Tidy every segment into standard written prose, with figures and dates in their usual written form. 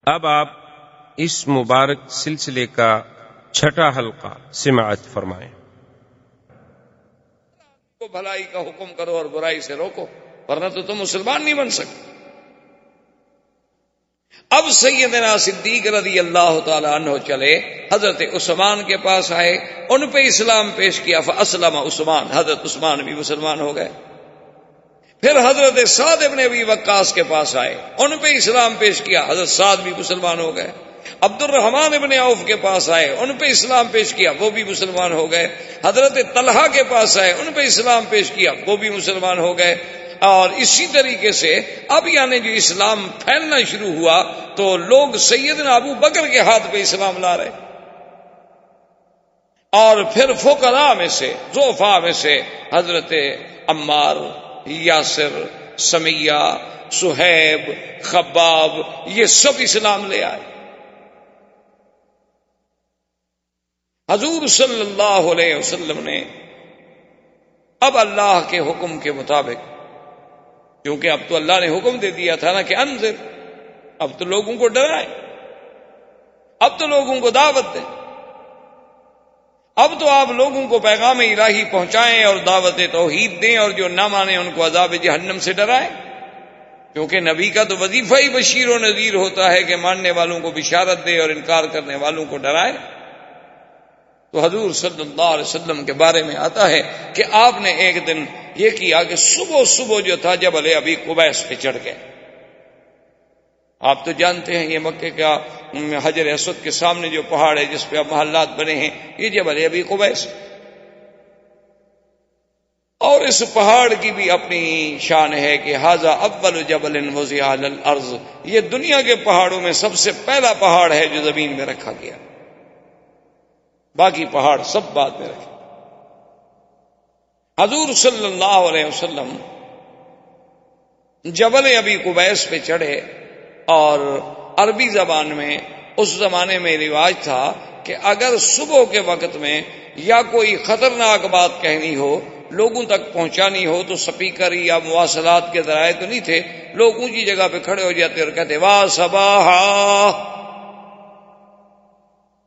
اب آپ اس مبارک سلسلے کا چھٹا حلقہ سماعت فرمائیں۔ کو بھلائی کا حکم کرو اور برائی سے روکو، ورنہ تو تم مسلمان نہیں بن سکتے۔ اب سیدنا صدیق رضی اللہ تعالی عنہ چلے، حضرت عثمان کے پاس آئے، ان پہ اسلام پیش کیا، فاسلم عثمان، حضرت عثمان بھی مسلمان ہو گئے۔ پھر حضرت سعد ابن ابی وقاص کے پاس آئے، ان پہ اسلام پیش کیا، حضرت سعد بھی مسلمان ہو گئے۔ عبد الرحمن ابن عوف کے پاس آئے، ان پہ اسلام پیش کیا، وہ بھی مسلمان ہو گئے۔ حضرت طلحہ کے پاس آئے، ان پہ اسلام پیش کیا، وہ بھی مسلمان ہو گئے۔ اور اسی طریقے سے اب یعنی جو اسلام پھیلنا شروع ہوا تو لوگ سیدنا ابو بکر کے ہاتھ پہ اسلام لا رہے، اور پھر فقراء میں سے، ضعفاء میں سے حضرت عمار، یاسر، سمیہ، صہیب، خباب، یہ سب اسلام لے آئے۔ حضور صلی اللہ علیہ وسلم نے اب اللہ کے حکم کے مطابق، کیونکہ اب تو اللہ نے حکم دے دیا تھا نا کہ انذر، اب تو لوگوں کو ڈرائیں، اب تو لوگوں کو دعوت دیں، اب تو آپ لوگوں کو پیغام الہی پہنچائیں اور دعوت توحید دیں، اور جو نہ مانے ان کو عذاب جہنم سے ڈرائیں، کیونکہ نبی کا تو وظیفہ ہی بشیر و نذیر ہوتا ہے کہ ماننے والوں کو بشارت دے اور انکار کرنے والوں کو ڈرائے۔ تو حضور صلی اللہ علیہ وسلم کے بارے میں آتا ہے کہ آپ نے ایک دن یہ کیا کہ صبح جو تھا جبل ابی قبیس پہ چڑھ گئے۔ آپ تو جانتے ہیں یہ مکے کا حجر اسود کے سامنے جو پہاڑ ہے جس پہ اب محلات بنے ہیں، یہ جبل ابی قبیس، اور اس پہاڑ کی بھی اپنی شان ہے کہ ھذا اول جبل وضع علی الارض، یہ دنیا کے پہاڑوں میں سب سے پہلا پہاڑ ہے جو زمین میں رکھا گیا، باقی پہاڑ سب بعد میں رکھے۔ حضور صلی اللہ علیہ وسلم جبل ابی قبیس پہ چڑھے، اور عربی زبان میں اس زمانے میں رواج تھا کہ اگر صبح کے وقت میں یا کوئی خطرناک بات کہنی ہو، لوگوں تک پہنچانی ہو، تو سپیکر یا مواصلات کے ذرائع تو نہیں تھے، لوگ اونچی جگہ پہ کھڑے ہو جاتے اور کہتے واہ صباحا۔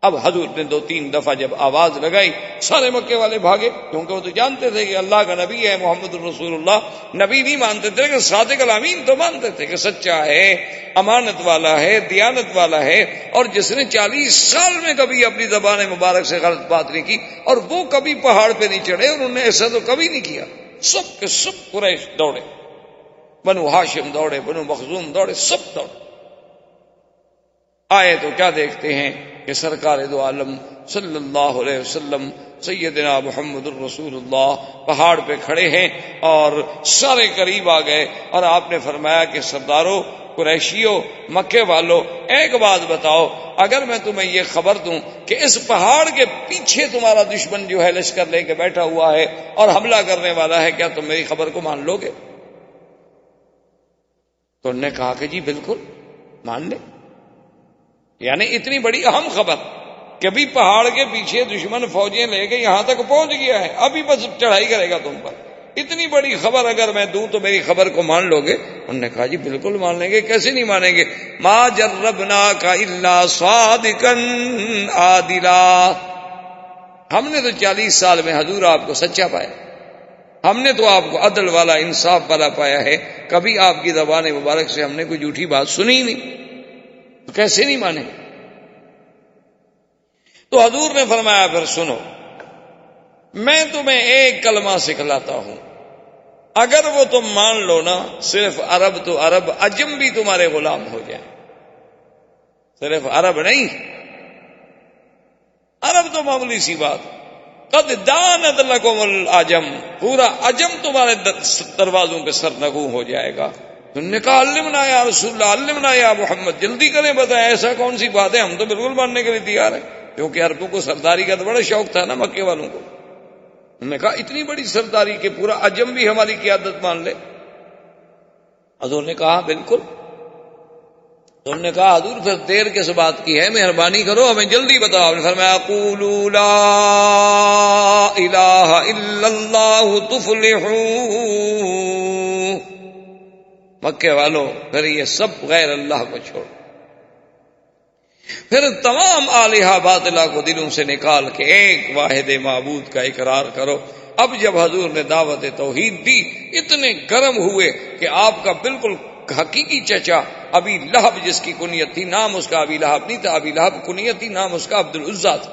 اب حضور نے 2-3 دفعہ جب آواز لگائی، سارے مکے والے بھاگے، کیونکہ وہ تو جانتے تھے کہ اللہ کا نبی ہے محمد الرسول اللہ۔ نبی نہیں مانتے تھے کہ صادق الامین تو مانتے تھے کہ سچا ہے، امانت والا ہے، دیانت والا ہے، اور جس نے 40 سال میں کبھی اپنی زبان مبارک سے غلط بات نہیں کی، اور وہ کبھی پہاڑ پہ نہیں چڑھے، اور انہوں نے ایسا تو کبھی نہیں کیا۔ سب کے سب قریش دوڑے، بنو ہاشم دوڑے، بنو مخزوم دوڑے، سب دوڑے۔ آئے تو کیا دیکھتے ہیں کہ سرکار دو عالم صلی اللہ علیہ وسلم سیدنا محمد الرسول اللہ پہاڑ پہ کھڑے ہیں، اور سارے قریب آ گئے، اور آپ نے فرمایا کہ سرداروں، قریشیوں، مکے والوں، ایک بات بتاؤ، اگر میں تمہیں یہ خبر دوں کہ اس پہاڑ کے پیچھے تمہارا دشمن جو ہے لشکر لے کے بیٹھا ہوا ہے اور حملہ کرنے والا ہے، کیا تم میری خبر کو مان لو گے؟ تو انہوں نے کہا کہ جی بالکل مان لیں۔ یعنی اتنی بڑی اہم خبر کہ بھی پہاڑ کے پیچھے دشمن فوجیں لے کے یہاں تک پہنچ گیا ہے، ابھی بس چڑھائی کرے گا تم پر، اتنی بڑی خبر اگر میں دوں تو میری خبر کو مان لو گے؟ انہوں نے کہا جی بالکل مان لیں گے، کیسے نہیں مانیں گے؟ ما جربناک الا صادقا عادلا، ہم نے تو 40 سال میں حضور آپ کو سچا پایا، ہم نے تو آپ کو عدل والا، انصاف والا پایا ہے، کبھی آپ کی زبان مبارک سے ہم نے کوئی جھوٹی بات سنی ہی نہیں، تو کیسے نہیں مانے؟ تو حضور نے فرمایا پھر سنو، میں تمہیں ایک کلمہ سکھلاتا ہوں، اگر وہ تم مان لو نا، صرف عرب تو عرب، عجم بھی تمہارے غلام ہو جائیں، صرف عرب نہیں، عرب تو معمولی سی بات، قد دانت لکم العجم، پورا عجم تمہارے دروازوں پہ سرنگوں ہو جائے گا۔ انہوں نے کہا علمنا یا رسول اللہ، علمنا یا محمد، جلدی کریں بتائیں ایسا کون سی بات ہے، ہم تو بالکل ماننے کے لیے تیار ہیں، کیونکہ عربوں کو سرداری کا تو بڑا شوق تھا نا مکے والوں کو۔ انہوں نے کہا اتنی بڑی سرداری کہ پورا عجم بھی ہماری قیادت مان لے؟ حضور نے کہا بالکل۔ تو انہوں نے کہا حضور پھر دیر کس بات کی ہے، مہربانی کرو ہمیں جلدی بتاؤ۔ آپ نے فرمایا قولوا لا الہ الا اللہ تفلحوا، مکے والوں پھر یہ سب غیر اللہ کو چھوڑ، پھر تمام آلہہ باطلہ کو دلوں سے نکال کے ایک واحد معبود کا اقرار کرو۔ اب جب حضور نے دعوت توحید دی، اتنے گرم ہوئے کہ آپ کا بالکل حقیقی چچا ابی لہب، جس کی کنیت تھی، نام اس کا ابی لہب نہیں تھا، ابی لہب کنیت تھی، نام اس کا عبد العزیٰ تھا،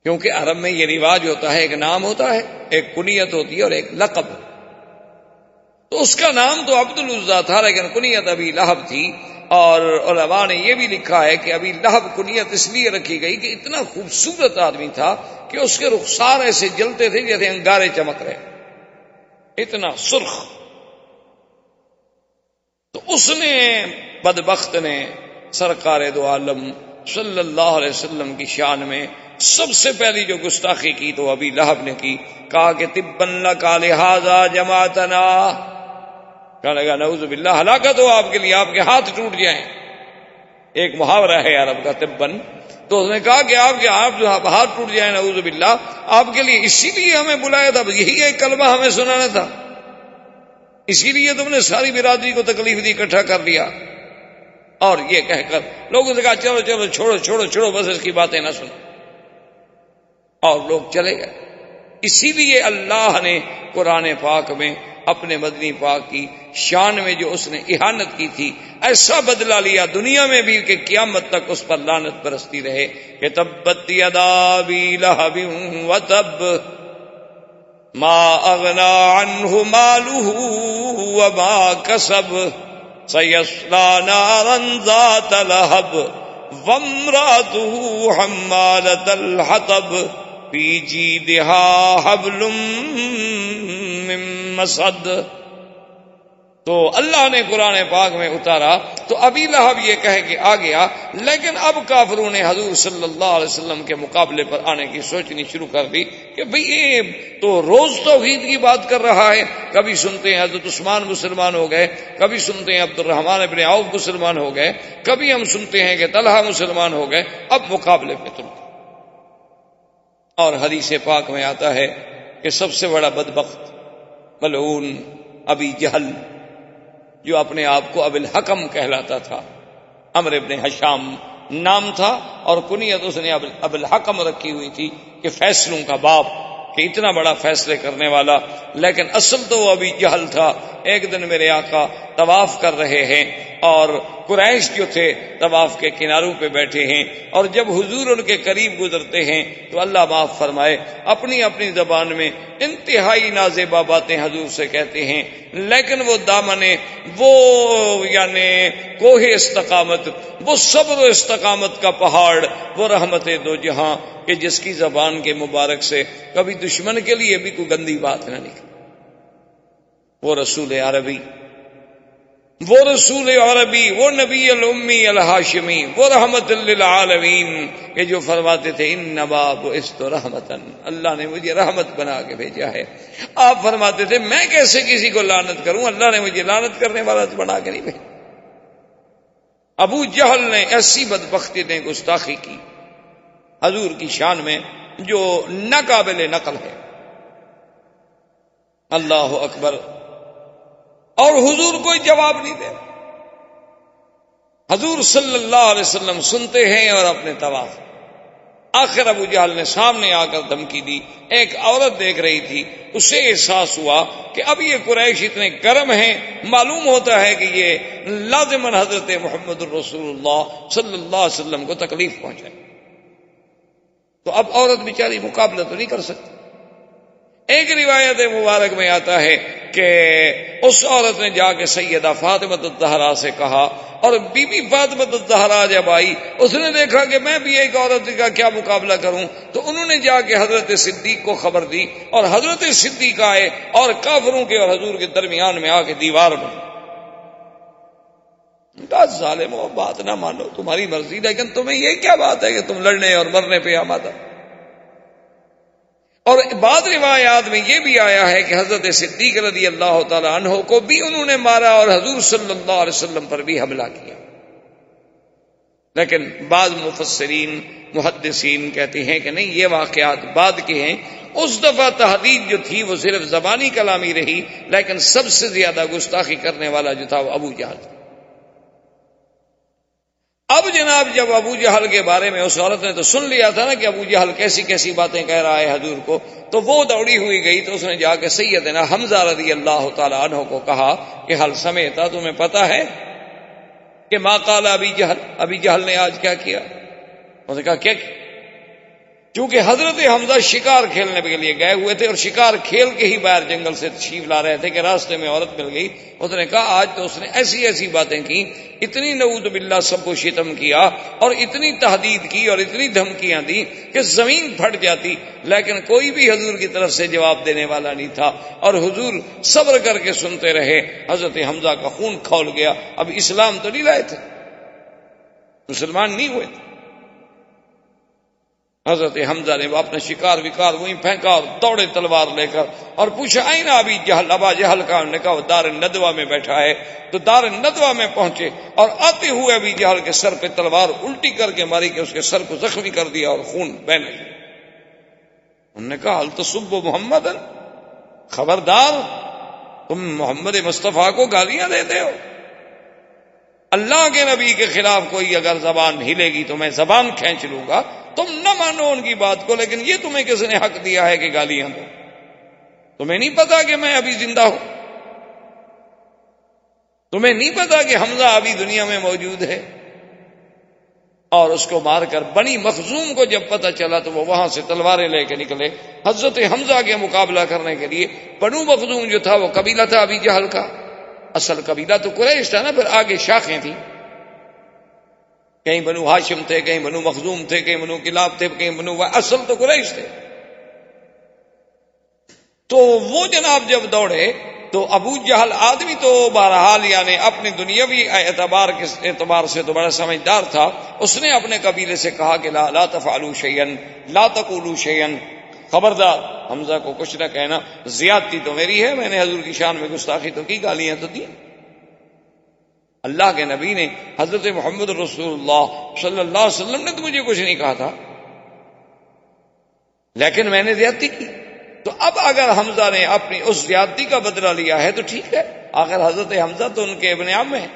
کیونکہ عرب میں یہ رواج ہوتا ہے، ایک نام ہوتا ہے، ایک کنیت ہوتی ہے اور ایک لقب۔ تو اس کا نام تو عبد العزیٰ تھا لیکن کنیت ابی لہب تھی، اور علماء نے یہ بھی لکھا ہے کہ ابی لہب کنیت اس لیے رکھی گئی کہ اتنا خوبصورت آدمی تھا کہ اس کے رخسار ایسے جلتے تھے جیسے انگارے چمک رہے، اتنا سرخ۔ تو اس نے، بدبخت نے، سرکار دو عالم صلی اللہ علیہ وسلم کی شان میں سب سے پہلی جو گستاخی کی تو ابی لہب نے کی، کہا کہ تبا لک لہذا جماعتنا، کہنے لگا نعوذ باللہ، ہلاکت ہو آپ کے لیے، آپ کے ہاتھ ٹوٹ جائیں۔ ایک محاورہ ہے عرب کا تبن، تو اس نے کہا کہ آپ کے ہاتھ ٹوٹ جائیں، نعوذ باللہ، آپ کے لیے اسی لیے ہمیں بلایا تھا، یہی ایک کلمہ ہمیں سنانا تھا، اسی لیے تم نے ساری برادری کو تکلیف دی، اکٹھا کر لیا۔ اور یہ کہہ کر لوگوں سے کہا چلو چلو چھوڑو چھوڑو چھوڑو، بس اس کی باتیں نہ سنو، اور لوگ چلے گئے۔ اسی لیے اللہ نے قرآن پاک میں اپنے مدنی پاک کی شان میں جو اس نے اہانت کی تھی، ایسا بدلہ لیا دنیا میں بھی کہ قیامت تک اس پر لعنت برستی رہے کہ تبت یدا ابی لہب وتب ما اغنی عنہ مالہ وما کسب سیصلی نارا ذات لہب وامرأتہ حمالۃ الحطب فی جیدہا حبل من مسد۔ تو اللہ نے قرآن پاک میں اتارا تو ابی لہب یہ کہہ کے آ گیا، لیکن اب کافروں نے حضور صلی اللہ علیہ وسلم کے مقابلے پر آنے کی سوچنی شروع کر دی کہ بھئی یہ تو روز توحید کی بات کر رہا ہے، کبھی سنتے ہیں حضرت عثمان مسلمان ہو گئے، کبھی سنتے ہیں عبد الرحمن ابن عوف مسلمان ہو گئے، کبھی ہم سنتے ہیں کہ طلحہ مسلمان ہو گئے، اب مقابلے پہ تم۔ اور حدیث پاک میں آتا ہے کہ سب سے بڑا بدبخت ملعون ابی جہل، جو اپنے آپ کو ابو الحکم کہلاتا تھا، عمرو ابن حشام نام تھا اور کنیت اس نے ابو الحکم رکھی ہوئی تھی کہ فیصلوں کا باپ، کہ اتنا بڑا فیصلے کرنے والا، لیکن اصل تو وہ ابی جہل تھا۔ ایک دن میرے آقا طواف کر رہے ہیں اور قریش جو تھے طواف کے کناروں پہ بیٹھے ہیں، اور جب حضور ان کے قریب گزرتے ہیں تو اللہ معاف فرمائے اپنی اپنی زبان میں انتہائی نازیبا باتیں حضور سے کہتے ہیں، لیکن وہ دامن، وہ یعنی کوہ استقامت، وہ صبر و استقامت کا پہاڑ، وہ رحمت دو جہاں کہ جس کی زبان کے مبارک سے کبھی دشمن کے لیے بھی کوئی گندی بات نہ نکلی، وہ رسول عربی، وہ رسول عربی، وہ نبی الامی الہاشمی، وہ رحمت للعالمین، کہ جو فرماتے تھے انما بعثت رحمتن، اللہ نے مجھے رحمت بنا کے بھیجا ہے۔ آپ فرماتے تھے میں کیسے کسی کو لعنت کروں، اللہ نے مجھے لعنت کرنے والا بنا کے نہیں بھیجا۔ ابو جہل نے ایسی بدبختی نے گستاخی کی حضور کی شان میں جو ناقابل نقل ہے۔ اللہ اکبر، اور حضور کوئی جواب نہیں دے، حضور صلی اللہ علیہ وسلم سنتے ہیں اور اپنے طواف۔ آخر ابو جہل نے سامنے آ کر دھمکی دی، ایک عورت دیکھ رہی تھی، اسے احساس ہوا کہ اب یہ قریش اتنے گرم ہیں، معلوم ہوتا ہے کہ یہ لازماً حضرت محمد الرسول اللہ صلی اللہ علیہ وسلم کو تکلیف پہنچائے، تو اب عورت بیچاری مقابلہ تو نہیں کر سکتی۔ ایک روایت مبارک میں آتا ہے کہ اس عورت نے جا کے سیدہ فاطمہ الزہرا سے کہا، اور بی بی فاطمہ الزہرا جب آئی اس نے دیکھا کہ میں بھی ایک عورت کا کیا مقابلہ کروں، تو انہوں نے جا کے حضرت صدیق کو خبر دی، اور حضرت صدیق آئے اور کافروں کے اور حضور کے درمیان میں آ کے دیوار بنی۔ ظالمو، بات نہ مانو، تمہاری مرضی، لیکن تمہیں یہ کیا بات ہے کہ تم لڑنے اور مرنے پہ آمادہ۔ اور بعض روایات میں یہ بھی آیا ہے کہ حضرت صدیق رضی اللہ تعالی عنہ کو بھی انہوں نے مارا اور حضور صلی اللہ علیہ وسلم پر بھی حملہ کیا، لیکن بعض مفسرین محدثین کہتے ہیں کہ نہیں، یہ واقعات بعد کے ہیں۔ اس دفعہ تحدید جو تھی وہ صرف زبانی کلامی رہی، لیکن سب سے زیادہ گستاخی کرنے والا جو تھا وہ ابو جہل۔ اب اب جناب جب ابو جہل کے بارے میں اس عورت نے تو سن لیا تھا نا کہ ابو جہل کیسی کیسی باتیں کہہ رہا ہے حضور کو، تو وہ دوڑی ہوئی گئی تو اس نے جا کے سیدنا حمزہ رضی اللہ تعالی عنہ کو کہا کہ حل سمیتا، تمہیں پتا ہے کہ ما قال ابی جہل نے آج کیا کیا؟ اس نے کہا کیا؟ چونکہ حضرت حمزہ شکار کھیلنے کے لیے گئے ہوئے تھے اور شکار کھیل کے ہی باہر جنگل سے تشریف لا رہے تھے کہ راستے میں عورت مل گئی. اس نے کہا آج تو اس نے ایسی ایسی باتیں کی، اتنی نعوذ باللہ سب کو شتم کیا اور اتنی تحدید کی اور اتنی دھمکیاں دی کہ زمین پھٹ جاتی، لیکن کوئی بھی حضور کی طرف سے جواب دینے والا نہیں تھا اور حضور صبر کر کے سنتے رہے. حضرت حمزہ کا خون کھول گیا. اب اسلام تو نہیں لائے تھے، مسلمان نہیں ہوئے تھے. حضرت حمزہ نے اپنا شکار وکار وہیں پھینکا اور دوڑے تلوار لے کر اور پوچھا آئین ابی جہل، ابا جہل کا. انہوں نے کہا وہ دار الندوہ میں بیٹھا ہے. تو دار الندوہ میں پہنچے اور آتے ہوئے ابی جہل کے سر پہ تلوار الٹی کر کے ماری کہ اس کے سر کو زخمی کر دیا اور خون بہنے لگا. انہوں نے کہا حل تسب محمد، خبردار تم محمد مصطفیٰ کو گالیاں دیتے ہو. اللہ کے نبی کے خلاف کوئی اگر زبان ہلے گی تو میں زبان کھینچ لوں گا. تم نہ مانو ان کی بات کو، لیکن یہ تمہیں کس نے حق دیا ہے کہ گالیاں دو؟ تمہیں نہیں پتا کہ میں ابھی زندہ ہوں؟ تمہیں نہیں پتا کہ حمزہ ابھی دنیا میں موجود ہے؟ اور اس کو مار کر بنی مخزوم کو جب پتا چلا تو وہ وہاں سے تلواریں لے کے نکلے حضرت حمزہ کے مقابلہ کرنے کے لیے. بنو مخزوم جو تھا وہ قبیلہ تھا ابی جہل کا، اصل قبیلہ تو قریش تھا نا، پھر آگے شاخیں تھیں، کہیں بنو ہاشم تھے، کہیں بنو مخزوم تھے، کہیں بنو کلاب تھے، کہیں بنو، اصل تو قریش تھے. تو وہ جناب جب دوڑے تو ابو جہل آدمی تو بہرحال یعنی اپنے دنیاوی اعتبار سے تو بڑا سمجھدار تھا. اس نے اپنے قبیلے سے کہا کہ لا تفعلوا شیئا لا تقولوا شیئا، خبردار حمزہ کو کچھ نہ کہنا، زیادتی تو میری ہے، میں نے حضور کی شان میں گستاخی تو کی، گالیاں تو دی. اللہ کے نبی نے، حضرت محمد رسول اللہ صلی اللہ علیہ وسلم نے تو مجھے کچھ نہیں کہا تھا، لیکن میں نے زیادتی کی. تو اب اگر حمزہ نے اپنی اس زیادتی کا بدلہ لیا ہے تو ٹھیک ہے، آخر حضرت حمزہ تو ان کے ابن عم ہیں.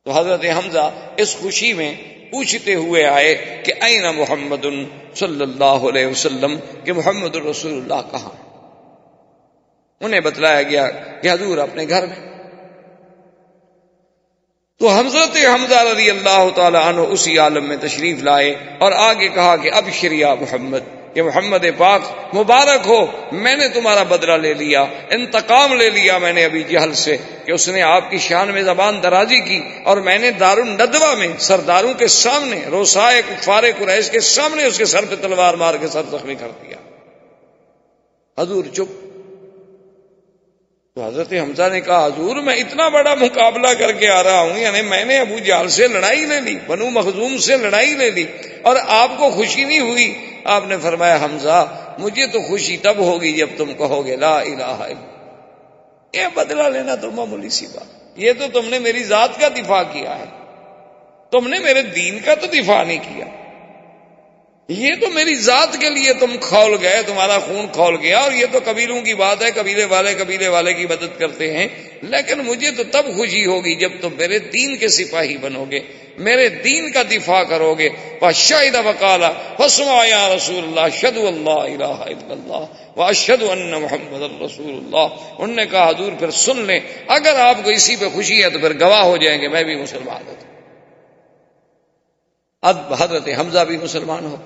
تو حضرت حمزہ اس خوشی میں پوچھتے ہوئے آئے کہ این محمد صلی اللہ علیہ وسلم، کہ محمد رسول اللہ کہاں؟ انہیں بتلایا گیا کہ حضور اپنے گھر میں. تو حضرت حمزہ رضی اللہ تعالی عنہ اسی عالم میں تشریف لائے اور آگے کہا کہ ابشر یا محمد، کہ محمد پاک مبارک ہو، میں نے تمہارا بدلہ لے لیا، انتقام لے لیا میں نے ابی جہل سے کہ اس نے آپ کی شان میں زبان درازی کی، اور میں نے دار الندوہ میں سرداروں کے سامنے، روسائے کفار قریش کے سامنے اس کے سر پہ تلوار مار کے سر زخمی کر دیا. حضور چپ. تو حضرت حمزہ نے کہا حضور میں اتنا بڑا مقابلہ کر کے آ رہا ہوں، یعنی میں نے ابو جہل سے لڑائی لے لی، بنو مخزوم سے لڑائی لے لی، اور آپ کو خوشی نہیں ہوئی. آپ نے فرمایا حمزہ مجھے تو خوشی تب ہوگی جب تم کہو گے لا الہ الا اللہ. یہ بدلہ لینا تو معمولی سی بات، یہ تو تم نے میری ذات کا دفاع کیا ہے، تم نے میرے دین کا تو دفاع نہیں کیا. یہ تو میری ذات کے لیے تم کھول گئے، تمہارا خون کھول گیا، اور یہ تو قبیلوں کی بات ہے، قبیلے والے کی مدد کرتے ہیں، لیکن مجھے تو تب خوشی ہوگی جب تم میرے دین کے سپاہی بنو گے، میرے دین کا دفاع کرو گے. وَشَهِدَ وَقَالَ فَاسْمَعْ يَا رَسُولَ اللَّهِ أَشْهَدُ أَن لَّا إِلَٰهَ إِلَّا اللَّهُ وَأَشْهَدُ أَنَّ مُحَمَّدًا رَّسُولُ اللَّهِ. انہوں نے کہا حضور پھر سن لیں، اگر آپ کو اسی پہ خوشی ہے تو پھر گواہ ہو جائیں گے میں بھی مسلمان ہوں. اب حضرت حمزہ بھی مسلمان ہو.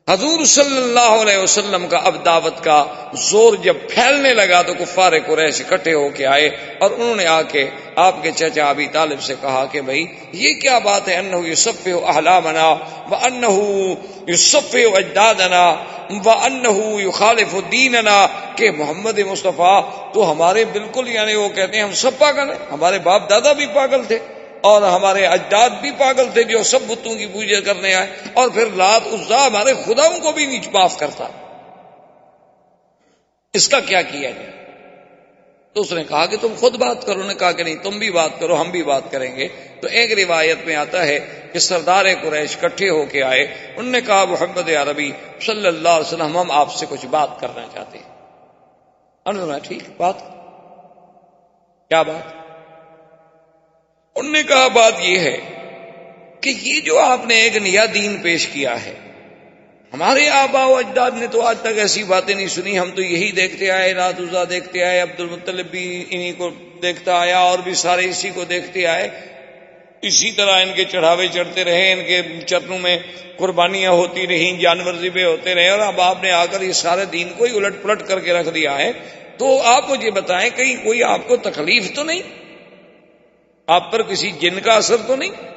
حضور صلی اللہ علیہ وسلم کا اب دعوت کا زور جب پھیلنے لگا تو کفار قریش اکٹھے ہو کے آئے اور انہوں نے آ کے آپ کے چچا ابی طالب سے کہا کہ بھائی یہ کیا بات ہے، انہ یصفح احلامنا وانہ یصفح اجدادنا وانہ یخالف دیننا، کہ محمد مصطفیٰ تو ہمارے بالکل یعنی وہ کہتے ہیں ہم سب پاگل ہیں، ہمارے باپ دادا بھی پاگل تھے اور ہمارے اجداد بھی پاگل تھے جو سب بتوں کی پوجا کرنے آئے، اور پھر لات عزا ہمارے خداؤں کو بھی نہیں معاف کرتا، اس کا کیا کیا جائے؟ تو اس نے کہا کہ تم خود بات کرو. نے کہا کہ نہیں تم بھی بات کرو، ہم بھی بات کریں گے. تو ایک روایت میں آتا ہے کہ سردار قریش اکٹھے ہو کے آئے، انہوں نے کہا محمد عربی صلی اللہ علیہ وسلم ہم آپ سے کچھ بات کرنا چاہتے ہیں. انہوں نے ٹھیک بات، کیا بات؟ انہوں نے نے کہا بات یہ ہے کہ یہ جو آپ نے ایک نیا دین پیش کیا ہے، ہمارے آباء و اجداد نے تو آج تک ایسی باتیں نہیں سنی، ہم تو یہی دیکھتے آئے، لات عزیٰ دیکھتے آئے، عبد المطلب بھی انہی کو دیکھتا آیا، اور بھی سارے اسی کو دیکھتے آئے، اسی طرح ان کے چڑھاوے چڑھتے رہے، ان کے چرنوں میں قربانیاں ہوتی رہیں، جانور ذبح ہوتے رہے، اور اب آپ نے آ کر یہ سارے دین کو ہی الٹ پلٹ کر کے رکھ دیا ہے۔ تو آپ مجھے بتائیں، کہیں کوئی آپ کو تکلیف تو نہیں؟ آپ پر کسی جن کا اثر تو نہیں؟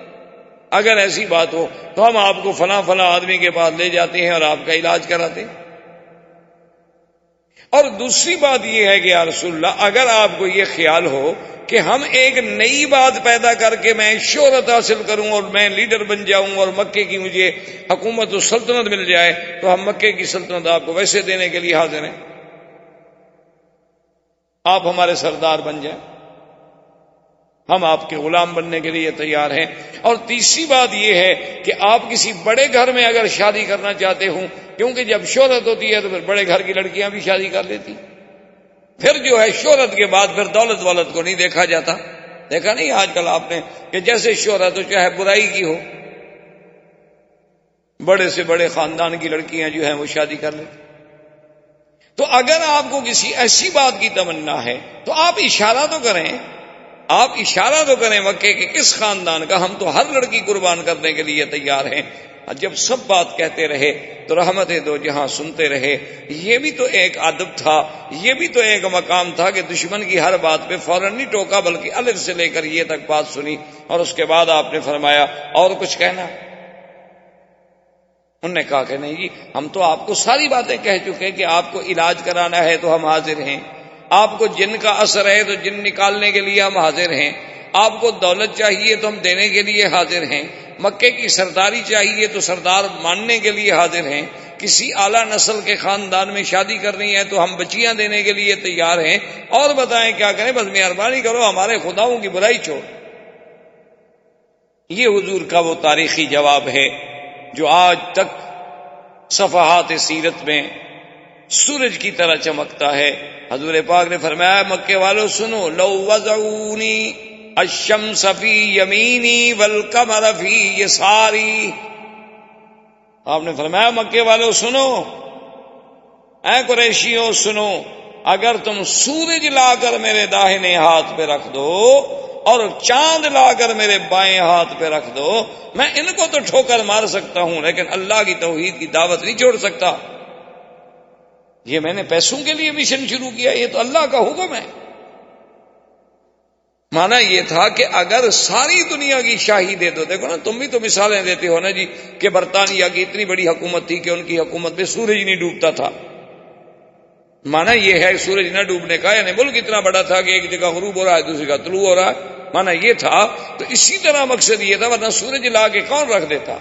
اگر ایسی بات ہو تو ہم آپ کو فلاں فلاں آدمی کے پاس لے جاتے ہیں اور آپ کا علاج کراتے ہیں۔ اور دوسری بات یہ ہے کہ یا رسول اللہ، اگر آپ کو یہ خیال ہو کہ ہم ایک نئی بات پیدا کر کے میں شہرت حاصل کروں اور میں لیڈر بن جاؤں اور مکے کی مجھے حکومت و سلطنت مل جائے، تو ہم مکے کی سلطنت آپ کو ویسے دینے کے لیے حاضر ہیں، آپ ہمارے سردار بن جائیں، ہم آپ کے غلام بننے کے لیے تیار ہیں۔ اور تیسری بات یہ ہے کہ آپ کسی بڑے گھر میں اگر شادی کرنا چاہتے ہوں، کیونکہ جب شہرت ہوتی ہے تو پھر بڑے گھر کی لڑکیاں بھی شادی کر لیتی، پھر جو ہے شہرت کے بعد پھر دولت والت کو نہیں دیکھا جاتا۔ دیکھا نہیں آج کل آپ نے کہ جیسے شہرت ہو چاہے برائی کی ہو، بڑے سے بڑے خاندان کی لڑکیاں جو ہیں وہ شادی کر لیتی۔ تو اگر آپ کو کسی ایسی بات کی تمنا ہے تو آپ اشارہ تو کریں، آپ اشارہ تو کریں مکے کے کس خاندان کا، ہم تو ہر لڑکی قربان کرنے کے لیے تیار ہیں۔ جب سب بات کہتے رہے تو رحمت دو جہاں سنتے رہے۔ یہ بھی تو ایک ادب تھا، یہ بھی تو ایک مقام تھا کہ دشمن کی ہر بات پہ فوراً نہیں ٹوکا، بلکہ الف سے لے کر یہ تک بات سنی، اور اس کے بعد آپ نے فرمایا اور کچھ کہنا؟ انہوں نے کہا کہ نہیں جی، ہم تو آپ کو ساری باتیں کہہ چکے کہ آپ کو علاج کرانا ہے تو ہم حاضر ہیں، آپ کو جن کا اثر ہے تو جن نکالنے کے لیے ہم حاضر ہیں، آپ کو دولت چاہیے تو ہم دینے کے لیے حاضر ہیں، مکے کی سرداری چاہیے تو سردار ماننے کے لیے حاضر ہیں، کسی اعلیٰ نسل کے خاندان میں شادی کرنی ہے تو ہم بچیاں دینے کے لیے تیار ہیں، اور بتائیں کیا کریں، بس مہربانی کرو ہمارے خداؤں کی برائی چھوڑ۔ یہ حضور کا وہ تاریخی جواب ہے جو آج تک صفحات سیرت میں سورج کی طرح چمکتا ہے۔ حضور پاک نے فرمایا مکے والوں سنو، لو وضعونی الشمس فی یمینی والقمر فی یساری، آپ نے فرمایا مکے والوں سنو، اے قریشیوں سنو، اگر تم سورج لا کر میرے داہنے ہاتھ پہ رکھ دو اور چاند لا کر میرے بائیں ہاتھ پہ رکھ دو، میں ان کو تو ٹھوکر مار سکتا ہوں لیکن اللہ کی توحید کی دعوت نہیں چھوڑ سکتا۔ یہ میں نے پیسوں کے لیے مشن شروع کیا، یہ تو اللہ کا حکم ہے۔ مانا یہ تھا کہ اگر ساری دنیا کی شاہی دے دو، دیکھو نا تم بھی تو مثالیں دیتے ہو نا جی کہ برطانیہ کی اتنی بڑی حکومت تھی کہ ان کی حکومت میں سورج نہیں ڈوبتا تھا، مانا یہ ہے سورج نہ ڈوبنے کا، یعنی ملک اتنا بڑا تھا کہ ایک جگہ غروب ہو رہا ہے دوسری جگہ طلوع ہو رہا ہے، مانا یہ تھا۔ تو اسی طرح مقصد یہ تھا، ورنہ سورج لا کے کون رکھ دیتا؟